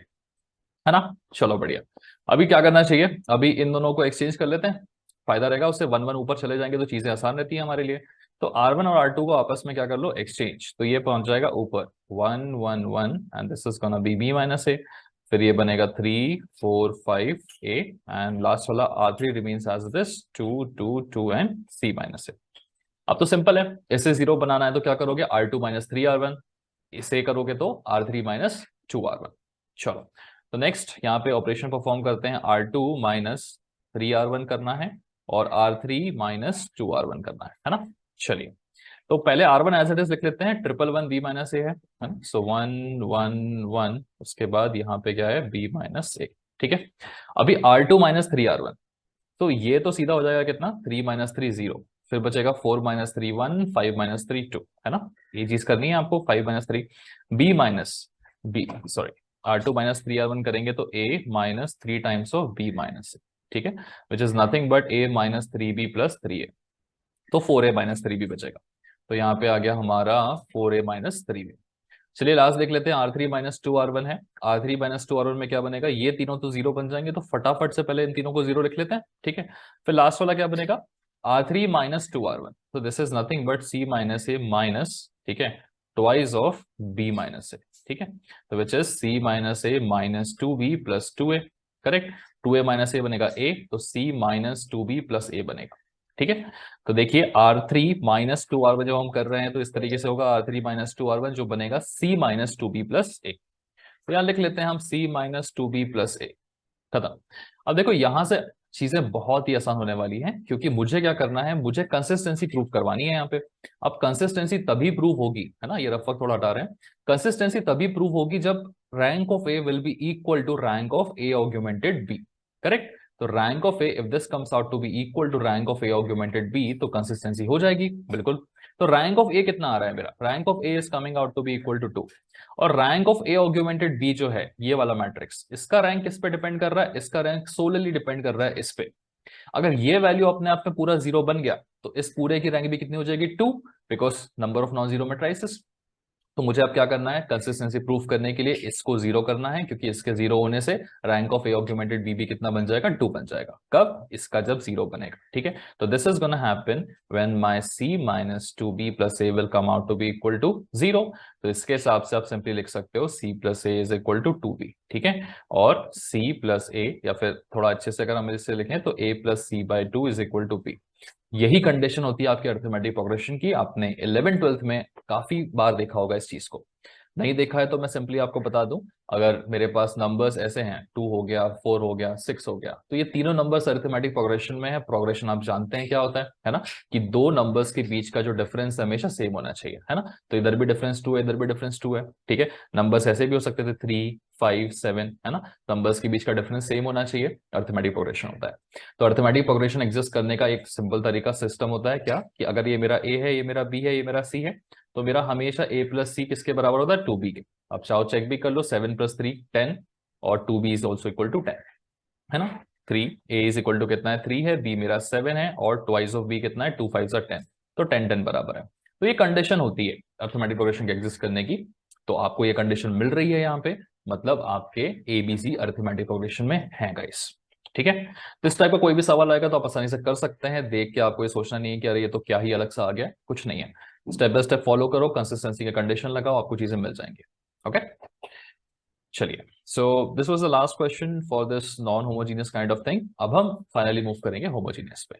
है ना। चलो बढ़िया। अभी क्या करना चाहिए, अभी इन दोनों को एक्सचेंज कर लेते हैं, फायदा रहेगा उससे। 1 1 ऊपर चले जाएंगे तो चीजें आसान रहती है हमारे लिए। तो R1 और R2 को आपस में क्या कर लो, एक्सचेंज। तो ये पहुंच जाएगा ऊपर 1 1 1 and this is gonna be B minus A. फिर ये बनेगा 3 4 5 ए एंड लास्ट वाला R3 remains as this 2 2 2 and C minus A. अब तो सिंपल है, इसे जीरो बनाना है तो क्या करोगे, R2 - 3 R1, इसे करोगे तो R3 - 2 R1। चलो तो नेक्स्ट यहाँ पे ऑपरेशन परफॉर्म करते हैं, R2 - 3 R1 करना है और R3 - 2 R1 करना है ना। चलिए तो पहले R1 एज इट इज लिख लेते हैं, 1 1 B माइनस ए है ना। सो 1 1 1, उसके बाद यहाँ पे क्या है, B माइनस ए, ठीक है। अभी R2 - 3 R1, तो ये तो सीधा हो जाएगा कितना, 3 - 3 0, फिर बचेगा 4 - 3 1, 5 - 3 2, है ना। ये चीज करनी है आपको, 5 - 3 B minus B, sorry R2 - 3 R1 करेंगे तो a minus 3 times of b minus, ठीक है, which is nothing but a - 3b + 3a। तो 4a - 3b बचेगा, तो यहाँ पे आ गया हमारा 4a - 3b। चलिए लास्ट देख लेते हैं, R3 - 2 R1 है। R3 - 2 R1 में क्या बनेगा, ये तीनों तो जीरो बन जाएंगे, तो फटाफट से पहले इन तीनों को जीरो लिख लेते हैं, ठीक है। फिर लास्ट वाला क्या बनेगा, R3 - 2 R1, तो this is nothing but C minus A minus, ठीक है, twice of B minus A, ठीक है। तो which is C minus A minus 2B + 2a, correct. 2a minus A बनेगा a, तो C माइनस 2B + a बनेगा, ठीक है। तो देखिए R3 - 2 R1 जब हम कर रहे हैं तो इस तरीके से होगा, R3 - 2 R1 जो बनेगा C - 2B + a। तो यहां लिख लेते हैं हम C - 2B + a, खत्म। अब देखो यहां से चीजें बहुत ही आसान होने वाली हैं, क्योंकि मुझे क्या करना है, मुझे कंसिस्टेंसी प्रूव करवानी है यहाँ पे। अब कंसिस्टेंसी तभी प्रूव होगी, है ना, ये रफ वर्क थोड़ा हटा रहे हैं। कंसिस्टेंसी तभी प्रूव होगी जब rank of A will be equal to rank of A augmented B, correct. तो rank of A if this comes out to be equal to rank of A augmented B, तो consistency हो जाएगी बिल्कुल। तो rank of ए कितना आ रहा है मेरा, rank of A is coming out to be equal to 2। और rank of A augmented B जो है, ये वाला मैट्रिक्स, इसका रैंक किस पे डिपेंड कर रहा है, इसका रैंक सोलली डिपेंड कर रहा है इस पे। अगर ये वैल्यू अपने आप में पूरा जीरो बन गया तो इस पूरे की रैंक भी कितनी हो जाएगी, 2, because number of non zero matrices. तो मुझे अब क्या करना है, कंसिस्टेंसी प्रूफ करने के लिए इसको जीरो करना है, क्योंकि इसके जीरो होने से rank of A augmented B भी कितना बन जाएगा, 2 बन जाएगा। कब, इसका जब जीरो बनेगा, ठीक है। तो this is gonna happen when my C - 2B + a will come out to be equal to 0। तो इसके हिसाब से आप सिंपली लिख सकते हो C + a is equal to 2B, ठीक है। और C + a, या फिर थोड़ा अच्छे से अगर हम इसे लिखें तो a + C/2 is equal to B। यही कंडीशन होती है आपकी अरिथमेटिक प्रोग्रेशन की। आपने 11th 12th में काफी बार देखा होगा इस चीज को, नहीं देखा है तो मैं सिंपली आपको बता दूं। अगर मेरे पास नंबर्स ऐसे हैं, 2 हो गया, 4 हो गया, 6 हो गया, तो ये तीनों नंबर्स अरिथमेटिक प्रोग्रेशन में है। प्रोग्रेशन आप जानते हैं क्या होता है ना, कि दो नंबर्स के बीच का जो डिफरेंस हमेशा सेम होना चाहिए, है ना। तो इधर भी डिफरेंस 2 है, इधर भी डिफरेंस 2 है, ठीक है। नंबर्स ऐसे भी हो सकते थे 3 5 7, है ना। नंबर्स के बीच का डिफरेंस सेम होना चाहिए, अरिथमेटिक प्रोग्रेशन होता है। तो अरिथमेटिक प्रोग्रेशन एग्जिस्ट करने का एक सिंपल तरीका सिस्टम होता है क्या, कि अगर ये मेरा ए है, ये मेरा बी है, ये मेरा सी है, तो मेरा हमेशा a + c किसके बराबर होता है, 2b के। आप चाहो चेक भी कर लो, 7 + 3 10, और 2b is also equal to 10, है ना। 3 a इज इक्वल टू कितना है, 3 है, b मेरा 7 है, और ट्वाइस ऑफ b कितना है, 2 5 10, तो 10 10 बराबर है। तो ये कंडीशन होती है अरिथमेटिक प्रोग्रेशन के एग्जिस्ट करने की। तो आपको ये कंडीशन मिल रही है यहाँ पे, मतलब आपके एबीसी अरिथमेटिक प्रोग्रेशन में है गाइस, ठीक है। तो इस टाइप का कोई भी सवाल आएगा तो आप आसानी से कर सकते हैं, देख के आपको ये सोचना नहीं है कि अरे ये तो क्या ही अलग सा आ गया, कुछ नहीं है। स्टेप बाय स्टेप फॉलो करो, कंसिस्टेंसी के कंडीशन लगाओ, आपको चीजें मिल जाएंगी, ओके। चलिए, so this was the last question for this non homogeneous kind of thing. अब हम फाइनली मूव करेंगे होमोजीनियस पे।